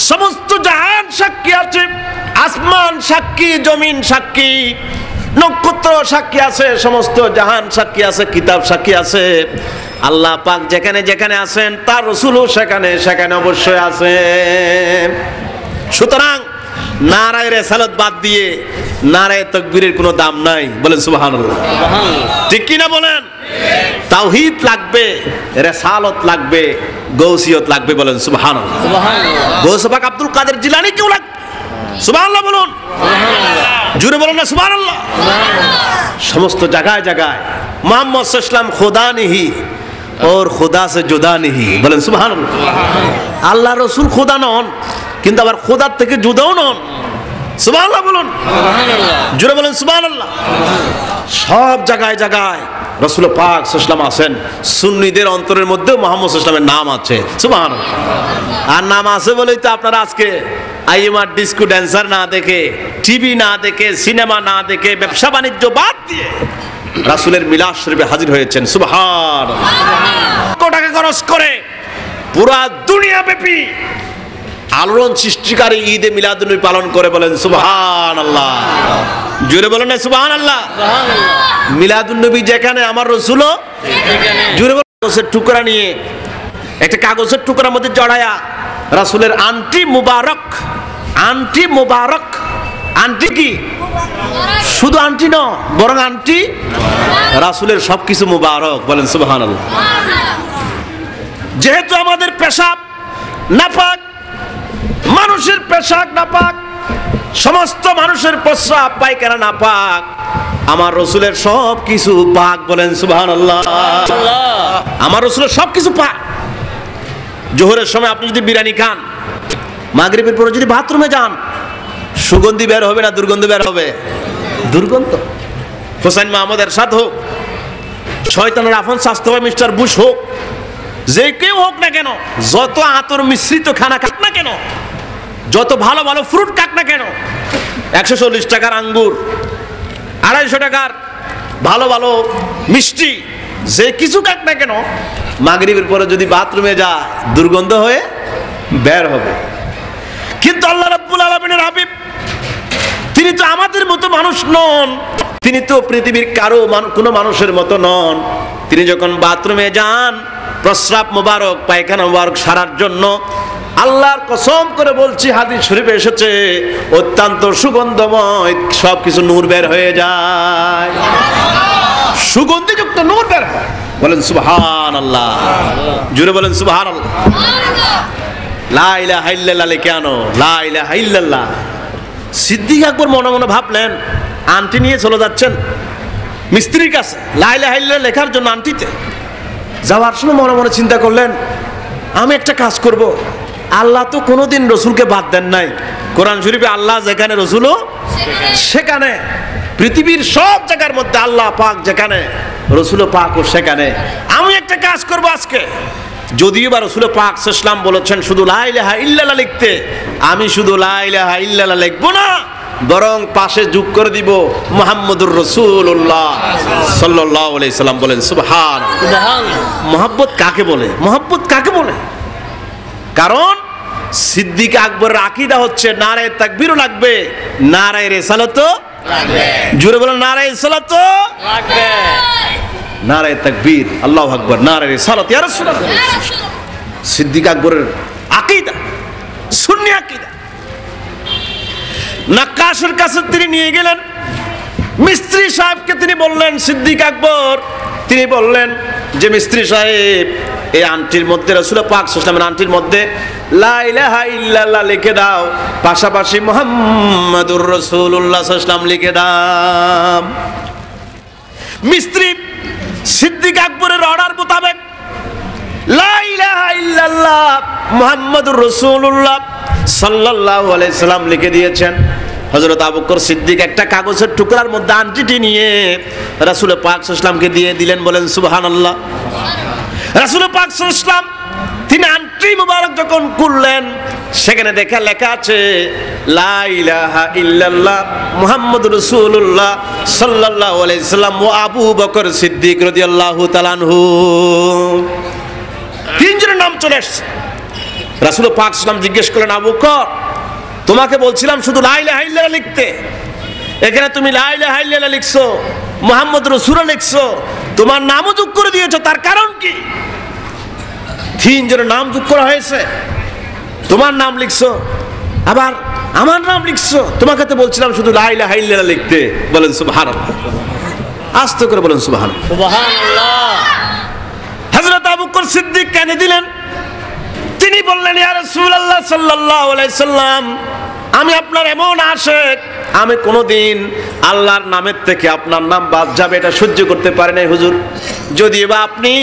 সমস্ত জাহান সাক্ষী আছে, আসমান সাক্ষী, জমিন সাক্ষী, নক্ষত্র সাক্ষী আছে, সমস্ত জাহান সাক্ষী আছে, কিতাব সাক্ষী আছে। আল্লাহ পাক যেখানে যেখানে আছেন তার রাসূলও সেখানে সেখানে অবশ্যই আছেন। সুতরাং নারায়ে রিসালাত বাদ দিয়ে নারায়ে তাকবীরের কোনো দাম নাই। বলেন সুবহানাল্লাহ। ঠিক কি না বলেন? তাওহীদ লাগবে, রিসালাত লাগবে, গৌসিয়ত লাগবে। বলেন সুবহানাল্লাহ। সুবহানাল্লাহ। গৌস পাক আব্দুল কাদের জিলানী কেউ লাগবে। সুবহানাল্লাহ বলুন। জোরে বলুন না সুবহানাল্লাহ। সমস্ত জায়গায় জায়গায় মুহাম্মদ সাল্লাল্লাহু আলাইহি ওয়াসাল্লাম খুদা নেহি और खुदा से जुदा नहीं। বলেন সুবহানাল্লাহ। আল্লাহ রাসূল খুদা নন, কিন্তু আবার খুদার থেকে জুদাও নন। সুবহানাল্লাহ বলুন। জোরে বলেন সুবহানাল্লাহ। সব জায়গায় জায়গায় রাসূল পাক সাল্লাল্লাহু আলাইহি ওয়াসাল্লাম আছেন। সুন্নিদের অন্তরের মধ্যে মুহাম্মদ সাল্লাল্লাহু আলাইহি ওয়াসাল্লামের নাম আছে। সুবহানাল্লাহ। আর নাম আছে বলেই তো আপনারা আজকে আইএমআর ডিস্কো ড্যান্সার না দেখে, টিভি না দেখে, সিনেমা না দেখে, ব্যবসা বাণিজ্য বাদ দিয়ে রাসূলের মিলাদ শরীফে হাজির হয়েছেন। সুবহানাল্লাহ। কত টাকা খরচ করে পুরা দুনিয়া ব্যাপী আলোড়ন সৃষ্টিকারী ঈদে মিলাদুন্নবী পালন করে। বলেন সুবহানাল্লাহ। জোরে বলেন না সুবহানাল্লাহ। মিলাদুন্নবী যেখানে আমার রাসূলও জোরে বলেন। কাগজের টুকরা নিয়ে, একটা কাগজের টুকরার মধ্যে জড়ায়া রাসূলের আন্টি মুবারক, আন্টি মুবারক, আন্টি কি শুধু আন্টি ন, বরং আন্টি রাসূলের সবকিছু মুবারক। বলেন সুবহানাল্লাহ। যেহেতু আমাদের পেশাব নাপাক, মানুষের পেশাব নাপাক, সমস্ত মানুষের প্রস্রাব পায়খানা নাপাক, আমার রাসূলের সব কিছু পাক। বলেন সুবহানাল্লাহ। আমার রাসূলের সব কিছু পাক। জোহরের সময় আপনি যদি বিরিয়ানি খান, মাগরিবের পরে যদি বাথরুমে যান, সুগন্ধি বের হবে না দুর্গন্ধ বের হবে? দুর্গন্ধ। হোসেন মাহমুদ এরশাদ হোক, শয়তানের আফন স্বাস্থ্য হয় মিস্টার বুশ হোক, যে কেউ হোক না কেন, যত আতর মিশ্রিত খানা খাক না কেন, যত ভালো ভালো ফ্রুট খাক না কেন, 140 টাকার আঙ্গুর, 250 টাকার ভালো ভালো মিষ্টি, যে কিছু খাক না কেন, মাগরিবের পরে যদি বাথরুমে যায় দুর্গন্ধ হয়ে বের হবে। কিন্তু আল্লাহ রাব্বুল আলামিনের হাবিব তিনি তো আমাদের মতো মানুষ নন, তিনি তো পৃথিবীর কারো কোনো মানুষের মতো নন। তিনি যখন বাথরুমে যান, প্রস্রাব মোবারক পায়খানা মোবারক সারার জন্য, আল্লাহর কসম করে বলছি, হাদিস শরীফে এসেছে, অত্যন্ত সুগন্ধময় সবকিছু নূর বের হয়ে যায়, সুগন্ধিযুক্ত নূর বের হয়। বলেন সুবহানাল্লাহ, জুড়ে বলেন সুবহানাল্লাহ। লা ইলাহা ইল্লাল্লাহ কেন? লা ইলাহা ইল্লাল্লাহ। সিদ্দিক আকবর মনে মনে ভাবলেন, আন্টি নিয়ে চলে যাচ্ছেন মিস্ত্রির কাছে লা ইলাহা ইল্লাল্লাহ লেখার জন্য। আন্টিতে যাওয়ার সময় মনে মনে চিন্তা করলেন, আমি একটা কাজ করব, আল্লাহ তো কোনোদিন রসুলকে বাদ দেন নাই। কোরআন শরীফে আল্লাহ যেখানে, রসুলও সেখানে। পৃথিবীর সব জায়গার মধ্যে আল্লাহ পাক যেখানে, রসুলও পাক ও সেখানে। আমি একটা কাজ করব আজকে, যদিও বা রসুল পাক সাল্লাল্লাহু বলেছেন শুধু লা ইলাহা ইল্লাল্লাহ লিখতে, আমি শুধু লা ইলাহা ইল্লাল্লাহ লিখবো না, বরং পাশে যোগ করে দিব মুহাম্মদুর রাসূলুল্লাহ সাল্লাল্লাহু আলাইহি সাল্লাম। বলেন সুবহানাল্লাহ। মহব্বত কাকে বলে? মহব্বত কাকে বলে? কারণ সিদ্দিক আকবরের আকীদা হচ্ছে নারায়ে তাকবীরও লাগবে, নারায়ে রিসালাতও লাগবে। জোরে বলেন নারায়ে রিসালাতও লাগবে, নারায়ে তাকবীর, আল্লাহু আকবার, নারায়ে রিসালাত ইয়া রাসূলুল্লাহ। সিদ্দিক আকবরের আকীদা সুন্নি আকীদা। নাক্কাশের কাছে তিনি নিয়ে গেলেন, মিস্ত্রি সাহেবকে তিনি বললেন, সিদ্দিক আকবর তিনি বললেন যে মিস্ত্রি সাহেব, এই আংটির মধ্যে রাসূল পাক সাল্লাল্লাহু আলাইহি ওয়াসাল্লামের আংটির মধ্যে লা ইলাহা ইল্লাল্লাহ লিখে দাও, পাশাপাশি মুহাম্মাদুর রাসূলুল্লাহ সাল্লাল্লাহু আলাইহি ওয়াসাল্লাম লিখে দাও। মিস্ত্রি সিদ্দিক আকবরের অর্ডার মোতাবেক লা ইলাহা ইল্লাল্লাহ মুহাম্মাদুর রাসূলুল্লাহ সাল্লাল্লাহু আলাইহি সাল্লাম লিখে দিয়েছেন। হযরত আবু বকর সিদ্দিক একটা কাগজের টুকরার মধ্যে আংটিটি নিয়ে রাসূল পাক সাল্লাল্লাহু আলাইহি ওয়াসাল্লামকে দিয়ে দিলেন। বলেন সুবহানাল্লাহ। রাসূল পাক সাল্লাল্লাহু আলাইহি ওয়াসাল্লাম তিনি আংটি মুবারক যখন খুললেন, সেখানে লেখা আছে লা ইলাহা ইল্লাল্লাহ মুহাম্মাদুর রাসূলুল্লাহ সাল্লাল্লাহু আলাইহি সাল্লাম ও আবু বকর সিদ্দিক রাদিয়াল্লাহু তাআলা আনহু। তিনজনের নাম চলে আসছে। রাসূল পাক সাল্লাল্লাহু আলাইহি ওয়াসাল্লাম জিজ্ঞেস করলেন, আবু বকর, তোমাকে বলছিলাম শুধু লা ইলাহা ইল্লাল্লাহ লিখতে, এখানে তুমি লা ইলাহা ইল্লাল্লাহ লিখছো, মুহাম্মদ রাসূলুল্লাহ লিখছো, তোমার নামও যোগ করে দিয়েছো, তার কারণ কি? তিনজনের নাম যোগ করা হয়েছে, তোমার নাম লিখছো, আবার আমার নাম লিখছো। তোমাকে তো বলছিলাম শুধু লা ইলাহা ইল্লাল্লাহ লিখতে। বলেন সুবহানাল্লাহ। আস্তে করে বলেন সুবহানাল্লাহ। সুবহানাল্লাহ। হযরত আবু বকর সিদ্দিক কেন দিলেন? তিনি বললেন, ইয়া রাসূলুল্লাহ সাল্লাল্লাহু আলাইহি সাল্লাম, আমি আপনার এমন আশিক, আমি কোনোদিন আল্লাহর নামের থেকে আপনার নাম বাদ যাবে এটা সহ্য করতে পারি নাই হুজুর। যদি বা আপনি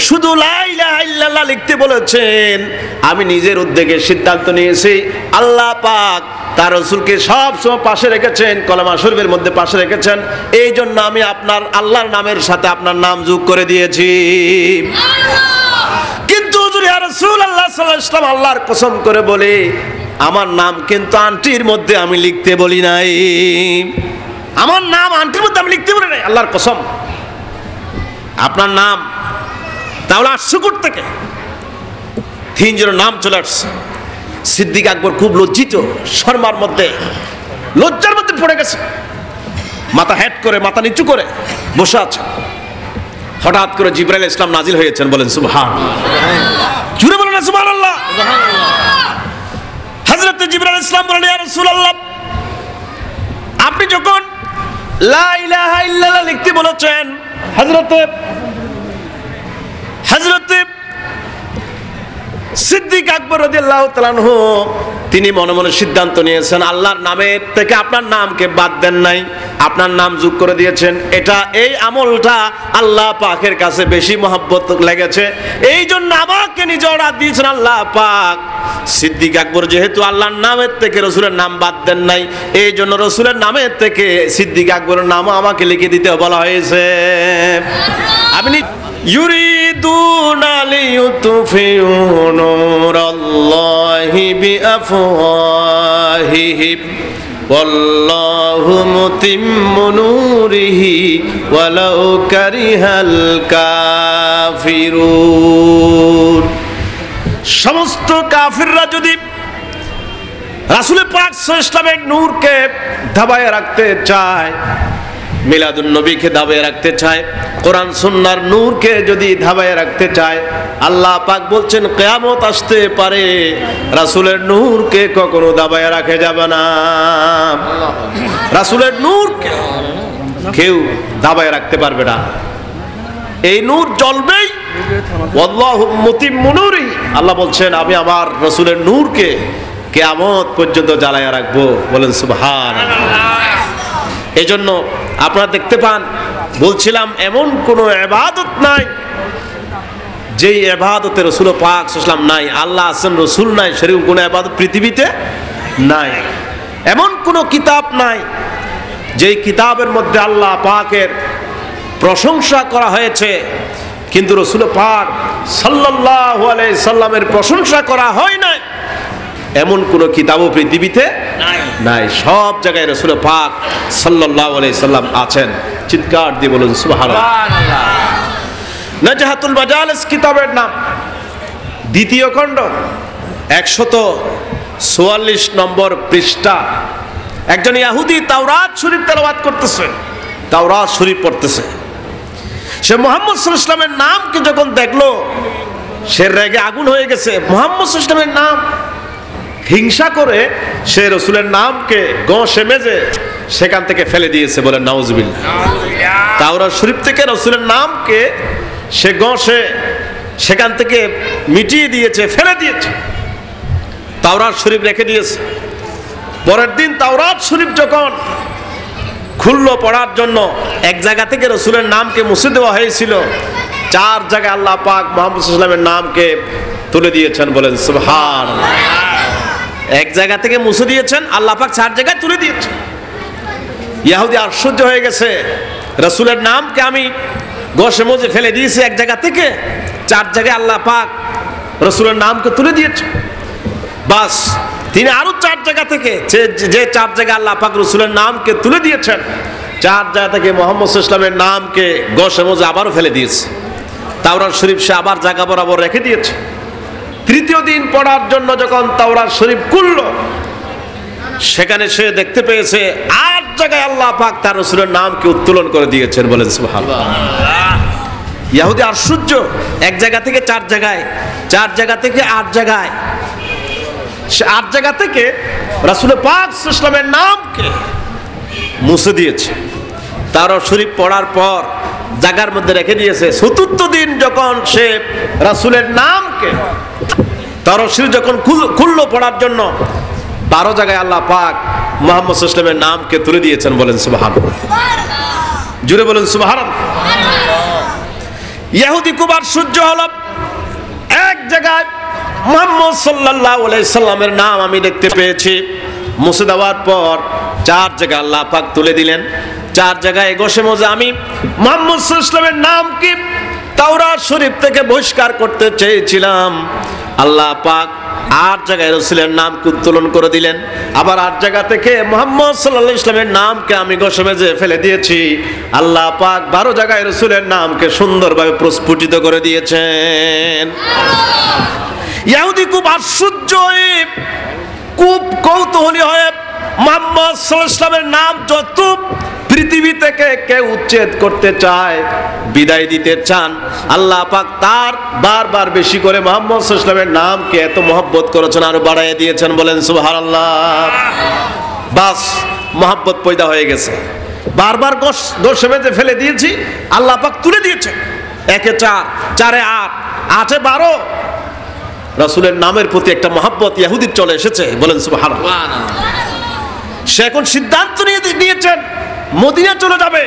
শুধু লা ইলাহা ইল্লাল্লাহ লিখতে বলেছেন, আমি নিজের উদ্যোগে সিদ্ধান্ত নিয়েছি, আল্লাহ পাক তার রাসূলকে সব সময় পাশে রেখেছেন, কলেমা শরীফের মধ্যে পাশে রেখেছেন, এই জন্য আমি আপনার আল্লাহর নামের সাথে আপনার নাম যোগ করে দিয়েছি। কিন্তু হুজুর ইয়া রাসূলুল্লাহ সাল্লাল্লাহু আলাইহি ওয়াসাল্লাম, আল্লাহর কসম করে বলে, আমার নাম কিন্তু আংটির মধ্যে আমি লিখতে বলি নাই, আমার নাম আংটির মধ্যে আমি লিখতে বলি নাই, আল্লাহর কসম। আপনার নাম তাহলে আসছে কোথা থেকে? তিনজনের নাম চলে আসছে। সিদ্দিক আকবর খুব লজ্জিত, শর্মার মধ্যে, লজ্জার মধ্যে পড়ে গেছে, মাথা হেড করে, মাথা নিচু করে বসে আছে। হঠাৎ করে জিবরাইল ইসলাম নাজিল হয়েছেন। বলেন সুবহানাল্লাহ। জুড়ে বলেন সুবহানাল্লাহ। হযরত জিবরাইল ইসলাম বলেন, ইয়া রাসূলুল্লাহ, আপনি যখন লা ইলাহা ইল্লাল্লাহ লিখতে বলেছেন, হযরত সিদ্দিক আকবর রাদিয়াল্লাহু তাআলা আনহু তিনি মনে মনে সিদ্ধান্ত নিয়েছেন, আল্লাহর নামের থেকে আপনার নামকে বাদ দেন নাই, আপনার নাম যোগ করে দিয়েছেন। এই আমলটা আল্লাহ পাকের কাছে বেশি মহব্বত লেগেছে, এই জন্য আমাকে নিজে অর্ডার দিয়েছেন আল্লাহ পাক। সিদ্দিক আকবর যেহেতু আল্লাহর নামের থেকে রসুলের নাম বাদ দেন নাই, এই জন্য রসুলের নামের থেকে সিদ্দিক আকবরের নামও আমাকে লিখে দিতে বলা হয়েছে। আপনি ইউরিদুনা লিইউতফিউ নূরাল্লাহি বিআফওয়াহিহিম ওয়াল্লাহু মুতিম্মু নূরিহি ওয়ালাউ কারিহাল কাফিরুন। সমস্ত কাফিররা যদি রাসূল পাক সাল্লাল্লাহু আলাইহি ওয়াসাল্লামের নূরকে দাবায় রাখতে চায়, মিলাদুন নবীকে দাবায় রাখতে চায়, কোরআন সুন্নাহর নূরকে যদি দাবায় রাখতে চায়, আল্লাহ পাক বলছেন কিয়ামত আসতে পারে রাসূলের নূরকে কখনো দাবায় রাখা যাবে না। রাসূলের নূরকে কেউ দাবায় রাখতে পারবে না। এই নূর জ্বলবেই, ওয়াল্লাহু মুতিম্মু নূরি, আল্লাহ বলছেন আমি আমার রাসূলের নূরকে কিয়ামত পর্যন্ত জ্বালায়া রাখবো। বলেন সুবহানাল্লাহ। এজন্য আপনারা দেখতে পান, বলছিলাম এমন কোনো ইবাদত নাই যেই ইবাদতে রাসূল পাক সাল্লাল্লাহু আলাইহি ওয়াসাল্লাম নাই, আল্লাহ আছেন রাসূল নাই, সেরকম কোনো ইবাদত পৃথিবীতে নাই। এমন কোনো কিতাব নাই যেই কিতাবের মধ্যে আল্লাহ পাকের প্রশংসা করা হয়েছে কিন্তু রাসূল পাক সাল্লাল্লাহু আলাইহি সাল্লামের প্রশংসা করা হয় নাই, এমন কোন কিতাবও পৃথিবীতে নাই। সব জায়গায় রাসূল পাক সাল্লাল্লাহু আলাইহি সাল্লাম আছেন। চিৎকার দিয়ে বলুন সুবহানাল্লাহ। নাজহাতুল মাজালিস কিতাবের নাম, দ্বিতীয় খণ্ড 144 নম্বর পৃষ্ঠা। একজন ইহুদি তাওরাত শরীফ তেলাওয়াত করতেছে, তাওরাত শরীফ পড়তেছে। সে মুহাম্মদ সাল্লাল্লাহু আলাইহি ওয়াসাল্লামের নামকে যখন দেখলো, সে রেগে আগুন হয়ে গেছে। মুহাম্মদ সাল্লাল্লাহু আলাইহি ওয়াসাল্লামের নাম হিংসা করে সে রাসূলের নামকে ঘষে মেজে সেখান থেকে ফেলে দিয়েছে। বলেন নাউজুবিল্লাহ। তাওরাত শরীফ থেকে রাসূলের নামকে সে ঘষে সেখান থেকে মিটিয়ে দিয়েছে, ফেলে দিয়েছে, তাওরাত শরীফ রেখে দিয়েছে। পরের দিন তাওরাত শরীফ যখন খুললো পড়ার জন্য, এক জায়গা থেকে রাসূলের নামকে মুছে দেওয়া হয়েছিল, 4 জায়গায় আল্লাহ পাক মুহাম্মদ সাল্লাল্লাহু আলাইহি ওয়াসাল্লামের নামকে তুলে দিয়েছেন। বলেন সুবহানাল্লাহ। এক জায়গা থেকে মুছে দিয়েছেন, আল্লাহ পাক 4 জায়গায় তুলে দিয়েছেন। ইহুদি আশ্চর্য হয়ে গেছে, রাসূলের নামকে আমি ঘষে মুছে ফেলে দিয়েছি, এক জায়গা থেকে 4 জায়গায় আল্লাহ পাক রাসূলের নামকে তুলে দিয়েছেন। বাস তিনি আরো 4 জায়গা থেকে যে 4 জায়গায় আল্লাহ পাক রাসূলের নামকে তুলে দিয়েছেন, 4 জায়গা থেকে মুহাম্মদ সাল্লাল্লাহু আলাইহি ওয়াসাল্লামের নামকে ঘষে মুছে আবারও ফেলে দিয়েছে। তাওরাত শরীফ সে আবার জায়গা বরাবর রেখে দিয়েছে। তৃতীয় দিন পড়ার জন্য যখন তাওরাত শরীফ খুলল, সেখানে সে দেখতে পেয়েছে 8 জায়গায় আল্লাহ পাক তার রাসূলের নামকে উত্তোলন করে দিয়েছেন। বলেন সুবহানাল্লাহ। ইহুদি আশ্চর্য, এক জায়গা থেকে 4 জায়গায়, 4 জায়গা থেকে 8 জায়গায়, সে 8 জায়গা থেকে রাসূল পাক সাল্লাল্লাহু আলাইহি ওয়াসাল্লামের নামকে মুছে দিয়েছে। তাওরাত শরীফ পড়ার পর জায়গার মধ্যে রেখে দিয়েছে। চতুর্থ দিন যখন সে রাসূলের নামকে তাওরাত শরীফ যখন খুললো পড়ার জন্য, 12 জায়গায় আল্লাহ পাক মুহাম্মদ সাল্লাল্লাহু আলাইহি ওয়াসাল্লামের নামকে তুলে দিয়েছেন। বলেন সুবহানাল্লাহ। জুড়ে বলেন সুবহানাল্লাহ। ইহুদি খুব আশ্চর্য হলো, এক জায়গায় মুহাম্মদ সাল্লাল্লাহু আলাইহি সাল্লামের নাম আমি দেখতে পেয়েছি, মুছে দেওয়ার পর 4 জায়গায় আল্লাহ পাক তুলে দিলেন। 4 জায়গায় ঘষে মুছে আমি মুহাম্মদ সাল্লাল্লাহু আলাইহি সাল্লামের নামকে তাওরাত শরীফ থেকে বহিষ্কার করতে চেয়েছিলাম, আল্লাহ পাক 8 জায়গায় রাসূলের নামকে উত্তোলন করে দিলেন। আবার 8 জায়গা থেকে মুহাম্মদ সাল্লাল্লাহু আলাইহি ওয়াসাল্লামের নামকে আমি ঘষে মেজে ফেলে দিয়েছি, আল্লাহ পাক 12 জায়গায় রাসূলের নামকে সুন্দরভাবে প্রস্ফুটিত করে দিয়েছেন। ইহুদি খুব আশ্চর্য হয়ে, খুব কৌতূহলী হয়ে মুহাম্মদ সাল্লাল্লাহু আলাইহি ওয়াসাল্লামের নাম যত পৃথিবী থেকে কেউ উচ্ছেদ করতে চায়, বিদায় দিতে চান, আল্লাহ পাক তার বারবার বেশি করে মুহাম্মদ সাল্লাল্লাহু আলাইহি ওয়াসাল্লামের নামকে এত মহব্বত করেছেন, আরো বাড়াইয়া দিয়েছেন। বলেন সুবহানাল্লাহ। বাস মহব্বত পয়দা হয়ে গেছে। বারবার ঘষে মেজে ফেলে দিয়েছি, আল্লাহ পাক তুলে দিয়েছেন। 1-এ 4, 4-এ 8, 8-এ 12। রাসূলের নামের প্রতি একটা মহব্বত ইহুদির চলে এসেছে। বলেন সুবহানাল্লাহ। সে এখন সিদ্ধান্ত নিয়েছেন মদিনা চলে যাবে।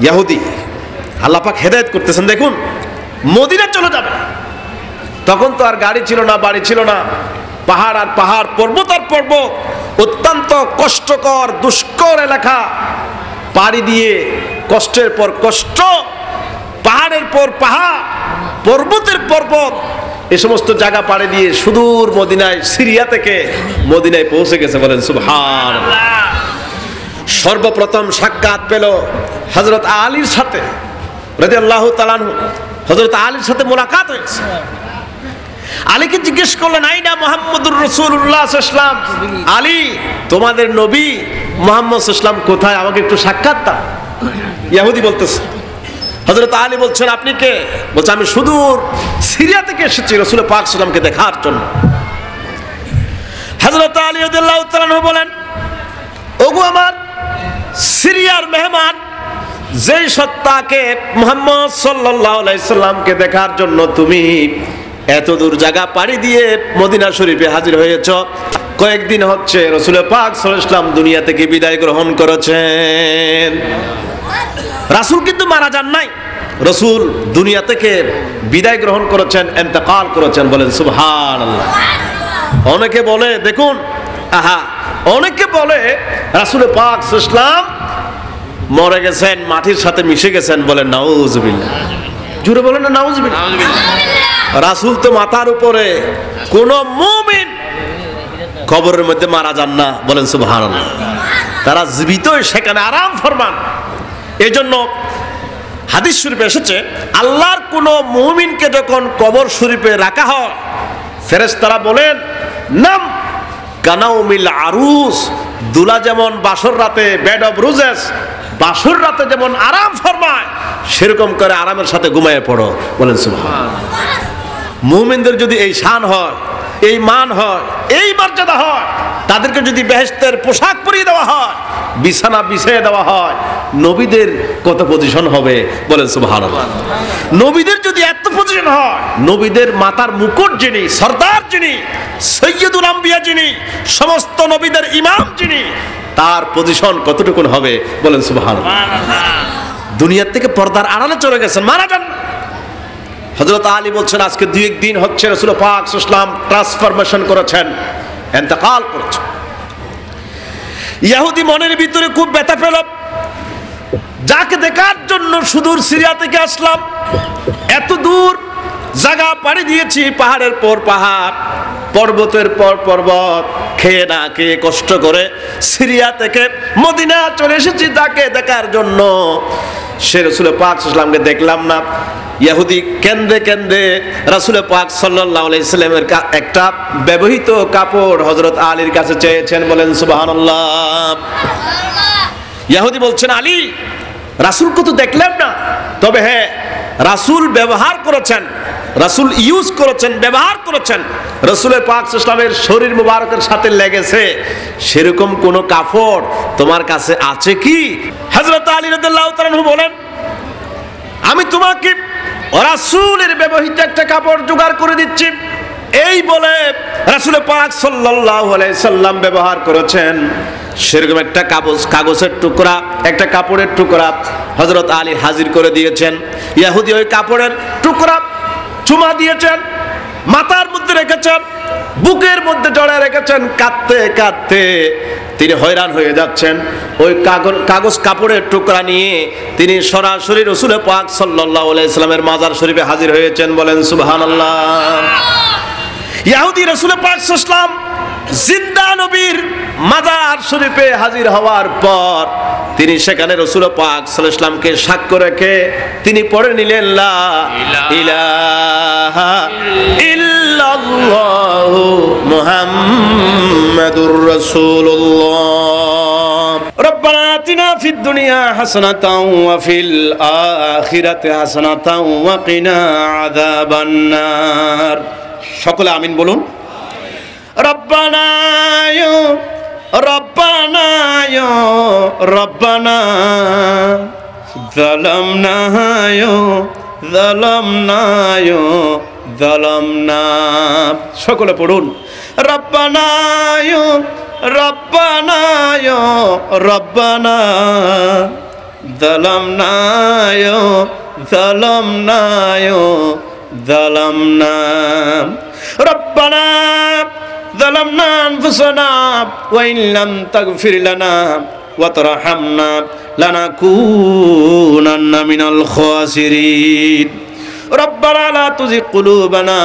ইহুদি আল্লাহ পাক হেদায়েত করতেছেন, দেখুন মদিনা চলে যাবে। তখন তো আর গাড়ি ছিল না, বাড়ি ছিল না, পাহাড় আর পাহাড়, পর্বত আর পর্বত, অত্যন্ত কষ্টকর দুষ্কর এলাকা পাড়ি দিয়ে কষ্টের পর কষ্ট, পাহাড়ের পর পাহাড়, পর্বতের পর্বত, এই সমস্ত জায়গা পাড়ি দিয়ে সুদূর মদিনায়, সিরিয়া থেকে মদিনায় পৌঁছে গেছে। বলেন সুবহানাল্লাহ। সর্বপ্রথম সাক্ষাৎ পেল হযরত আলীর সাথে রাদিয়াল্লাহু তাআলা আনহু। হযরত আলীর সাথে মোলাকাত হয়েছে। আলীকে জিজ্ঞেস করলেন, আইনা মুহাম্মদুর রাসূলুল্লাহ সাল্লাল্লাহু আলাইহি ওয়াসাল্লাম, আলী তোমাদের নবী মুহাম্মদ সাল্লাল্লাহু আলাইহি ওয়াসাল্লাম কোথায়, আমাকে একটু সাক্ষাৎ দাও। ইহুদি বলতেছে। হযরত আলী বলছেন, আপনি কে? বলছে, আমি সুদূর সিরিয়া থেকে এসেছি রাসূল পাক সাল্লাল্লাহু আলাইহি ওয়াসাল্লামকে দেখার জন্য। হযরত আলী রাদিয়াল্লাহু তাআলা আনহু বলেন, ওগো আমার সিরিয়ার মেহমান, যেই সত্তাকে মুহাম্মদ সাল্লাল্লাহু আলাইহি সাল্লামকে দেখার জন্য তুমি এত দূর জায়গা পাড়ি দিয়ে মদিনা শরীফে হাজির হয়েছ, কয়েকদিন হচ্ছে রাসূল পাক সাল্লাল্লাহু আলাইহি ওয়াসাল্লাম দুনিয়া থেকে বিদায় গ্রহণ করেছেন। রাসূল কিন্তু মারা যান নাই, রাসূল দুনিয়া থেকে বিদায় গ্রহণ করেছেন, ইন্তেকাল করেছেন। বলেন সুবহানাল্লাহ। অনেকে বলে, দেখুন অনেকে বলে রাসূল পাক সাল্লাল্লাহু আলাইহি ওয়াসাল্লাম মরে গেছেন, মাটির সাথে মিশে গেছেন। বলেন নাউজুবিল্লাহ। জোরে বলেন না নাউজুবিল্লাহ। রাসূল তো মাথার উপরে, কোন মুমিন কবরের মধ্যে মারা যান না। বলেন সুবহানাল্লাহ। তারা জীবিত সেখানে আরাম ফরমান। এজন্য হাদিস শরীফে এসেছে, আল্লাহর কোন মুমিনকে যখন কবর শরীফে রাখা হয়, ফেরেশতারা বলেন, নাম কানাউমিল আরুস, দুলা যেমন বাসর রাতে, বেড অফ রোজেস, বাসর রাতে যেমন আরাম ফরমায়, সেরকম করে আরামের সাথে ঘুমিয়ে পড়ো। বলেন সুবহানাল্লাহ। মুমিনদের যদি এই শান হয়, এই মান হয়, এই মর্যাদা হয়, তাদেরকে যদি বেহেশতের পোশাক পরিয়ে দেওয়া হয়, বিছানা বিছিয়ে দেওয়া হয়, নবীদের কত পজিশন হবে। বলেন সুবহানাল্লাহ। নবীদের যদি এত পজিশন হয়, নবীদের মাথার মুকুট যিনি, সরদার যিনি, সৈয়দুল আম্বিয়া যিনি, সমস্ত নবীদের ইমাম যিনি, তার পজিশন কতটুকু হবে। বলেন সুবহানাল্লাহ। দুনিয়ার থেকে পর্দার আড়ালে চলে গেছেন, মারা যান। হযরত আলী বলছেন, আজকে 2-1 দিন হচ্ছে রাসূল পাক সাল্লাল্লাহু আলাইহি ওয়াসাল্লাম ট্রান্সফরমেশন করেছেন, ইন্তেকাল করেছেন। ইহুদি মনের ভিতরে খুব ব্যথা পেল, যাকে দেখার জন্য সুদূর সিরিয়া থেকে আসলাম, এত দূর জায়গা পাড়ি দিয়েছি, পাহাড়ের পর পাহাড়, পর্বতের পর পর্বত, খেয়ে না খেয়ে কষ্ট করে সিরিয়া থেকে মদিনা চলে এসেছি তাকে দেখার জন্য। সে রাসূল পাক সাল্লাল্লাহু আলাইহি ওয়াসাল্লামকে দেখলাম না। ইহুদি কেন্দ্রে কেন্দ্রে রাসূল পাক সাল্লাল্লাহু আলাইহি ওয়াসাল্লামের একটা ব্যবহৃত কাপড় হযরত আলীর কাছে চেয়েছেন। বলেন সুবহানাল্লাহ। ইহুদি বলছেন, আলী রাসূলকে তো দেখলাম না, তবে হ্যাঁ রাসূল ব্যবহার করেছেন, রাসূল ইউজ করেছেন, ব্যবহার করেছেন, রাসূলের পাক সাল্লাল্লাহু আলাইহি ওয়াসাল্লামের শরীর মুবারকের সাথে লেগেছে, সেরকম কোন কাপড় তোমার কাছে আছে কি? হযরত আলী রাদিয়াল্লাহু তাআলা আনহু বলেন, আমি তোমাকে রাসূলের ব্যবহৃত একটা কাপড় জোগাড় করে দিচ্ছি। এই বলে রাসূল পাক সাল্লাল্লাহু আলাইহি সাল্লাম ব্যবহার করেছেন সেরকম একটা কাগজের টুকরা, একটা কাপড়ের টুকরা হযরত আলী হাজির করে দিয়েছেন। ইহুদি ওই কাপড়ের টুকরা চুমা দিয়েছেন, মাথার মধ্যে রেখেছেন, বুকের মধ্যে জড়ায় রেখেছেন। কাঁদতে কাঁদতে তিনি হয়রান হয়ে যাচ্ছেন। ওই কাগজ কাপড়ের টুকরা নিয়ে তিনি সরাসরি রাসূল পাক সাল্লাল্লাহু আলাইহি সাল্লামের মাজার শরীফে হাজির হয়েছেন। বলেন সুবহানাল্লাহ। ইহুদি রাসূল পাক সাল্লাল্লাহু আলাইহি সাল্লাম জিন্দা নবীর মাজার শরীফে হাজির হওয়ার পর তিনি সেখানে রাসূল পাক সাল্লাল্লাহু আলাইহি সাল্লামকে সাক্ষ্য রেখে তিনি পড়ে নিলেন, লা ইলাহা ইল্লাল্লাহু মুহাম্মাদুর রাসূলুল্লাহ। রব্বানা আতিনা ফিদ দুনিয়া হাসানাতাও ওয়া ফিল আখিরাতি হাসানাতাও ওয়া কিনা আযাবান নার। সকলে আমিন বলুন। রব্বানা ইয়া রব্বানা ইয়া রব্বানা যালামনা ইয়া যালামনা ইয়া যালামনা। সকলে পড়ুন, রব্বানা ইয়া রব্বানা ইয়া রব্বানা যালামনা ইয়া যালামনা ইয়া যালামনা। রব্বানা যালামনা আনফুসানা ওয়া ইন লাম তাগফির লানা ওয়া তারহামনা লানাকুনান্না মিনাল খাসিরিন। রব্বানা লা তুযিগ কুলুবানা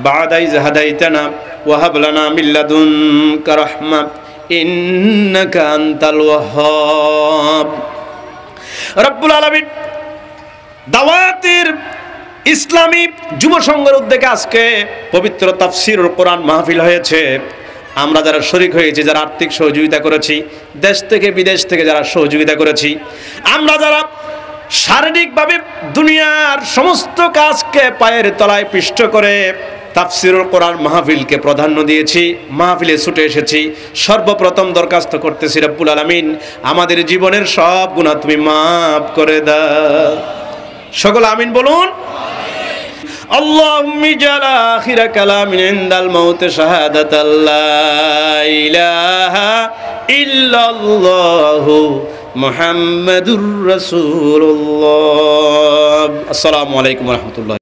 বা'দা ইয হাদাইতানা ওয়া হাব লানা মিন লাদুনকা রাহমা ইন্নাকা আনতাল ওয়াহ্হাব। রব্বুল আলামিন দাওয়াতের ইসলামী যুব সংঘের উদ্যোগে আজকে পবিত্র তাফসীরুল কোরআন মাহফিল হয়েছে। আমরা যারা শরীক হয়েছি, যারা আর্থিক সহযোগিতা করেছি, দেশ থেকে বিদেশ থেকে যারা সহযোগিতা করেছি, আমরা যারা শারীরিকভাবে দুনিয়ার সমস্ত কাজকে পায়ের তলায় পিষ্ট করে তাফসীরুল কোরআন মাহফিলকে প্রাধান্য দিয়েছি, মাহফিলে ছুটে এসেছি, সর্বপ্রথম দরখাস্ত করতেছি রব্বুল আলামিন আমাদের জীবনের সব গুনাহ তুমি মাফ করে দাও। সকল আমিন বলুন। اللهم اجعل آخر كلام عند الموت شهادة لا إله إلا الله محمد رسول الله। السلام عليكم ورحمة الله।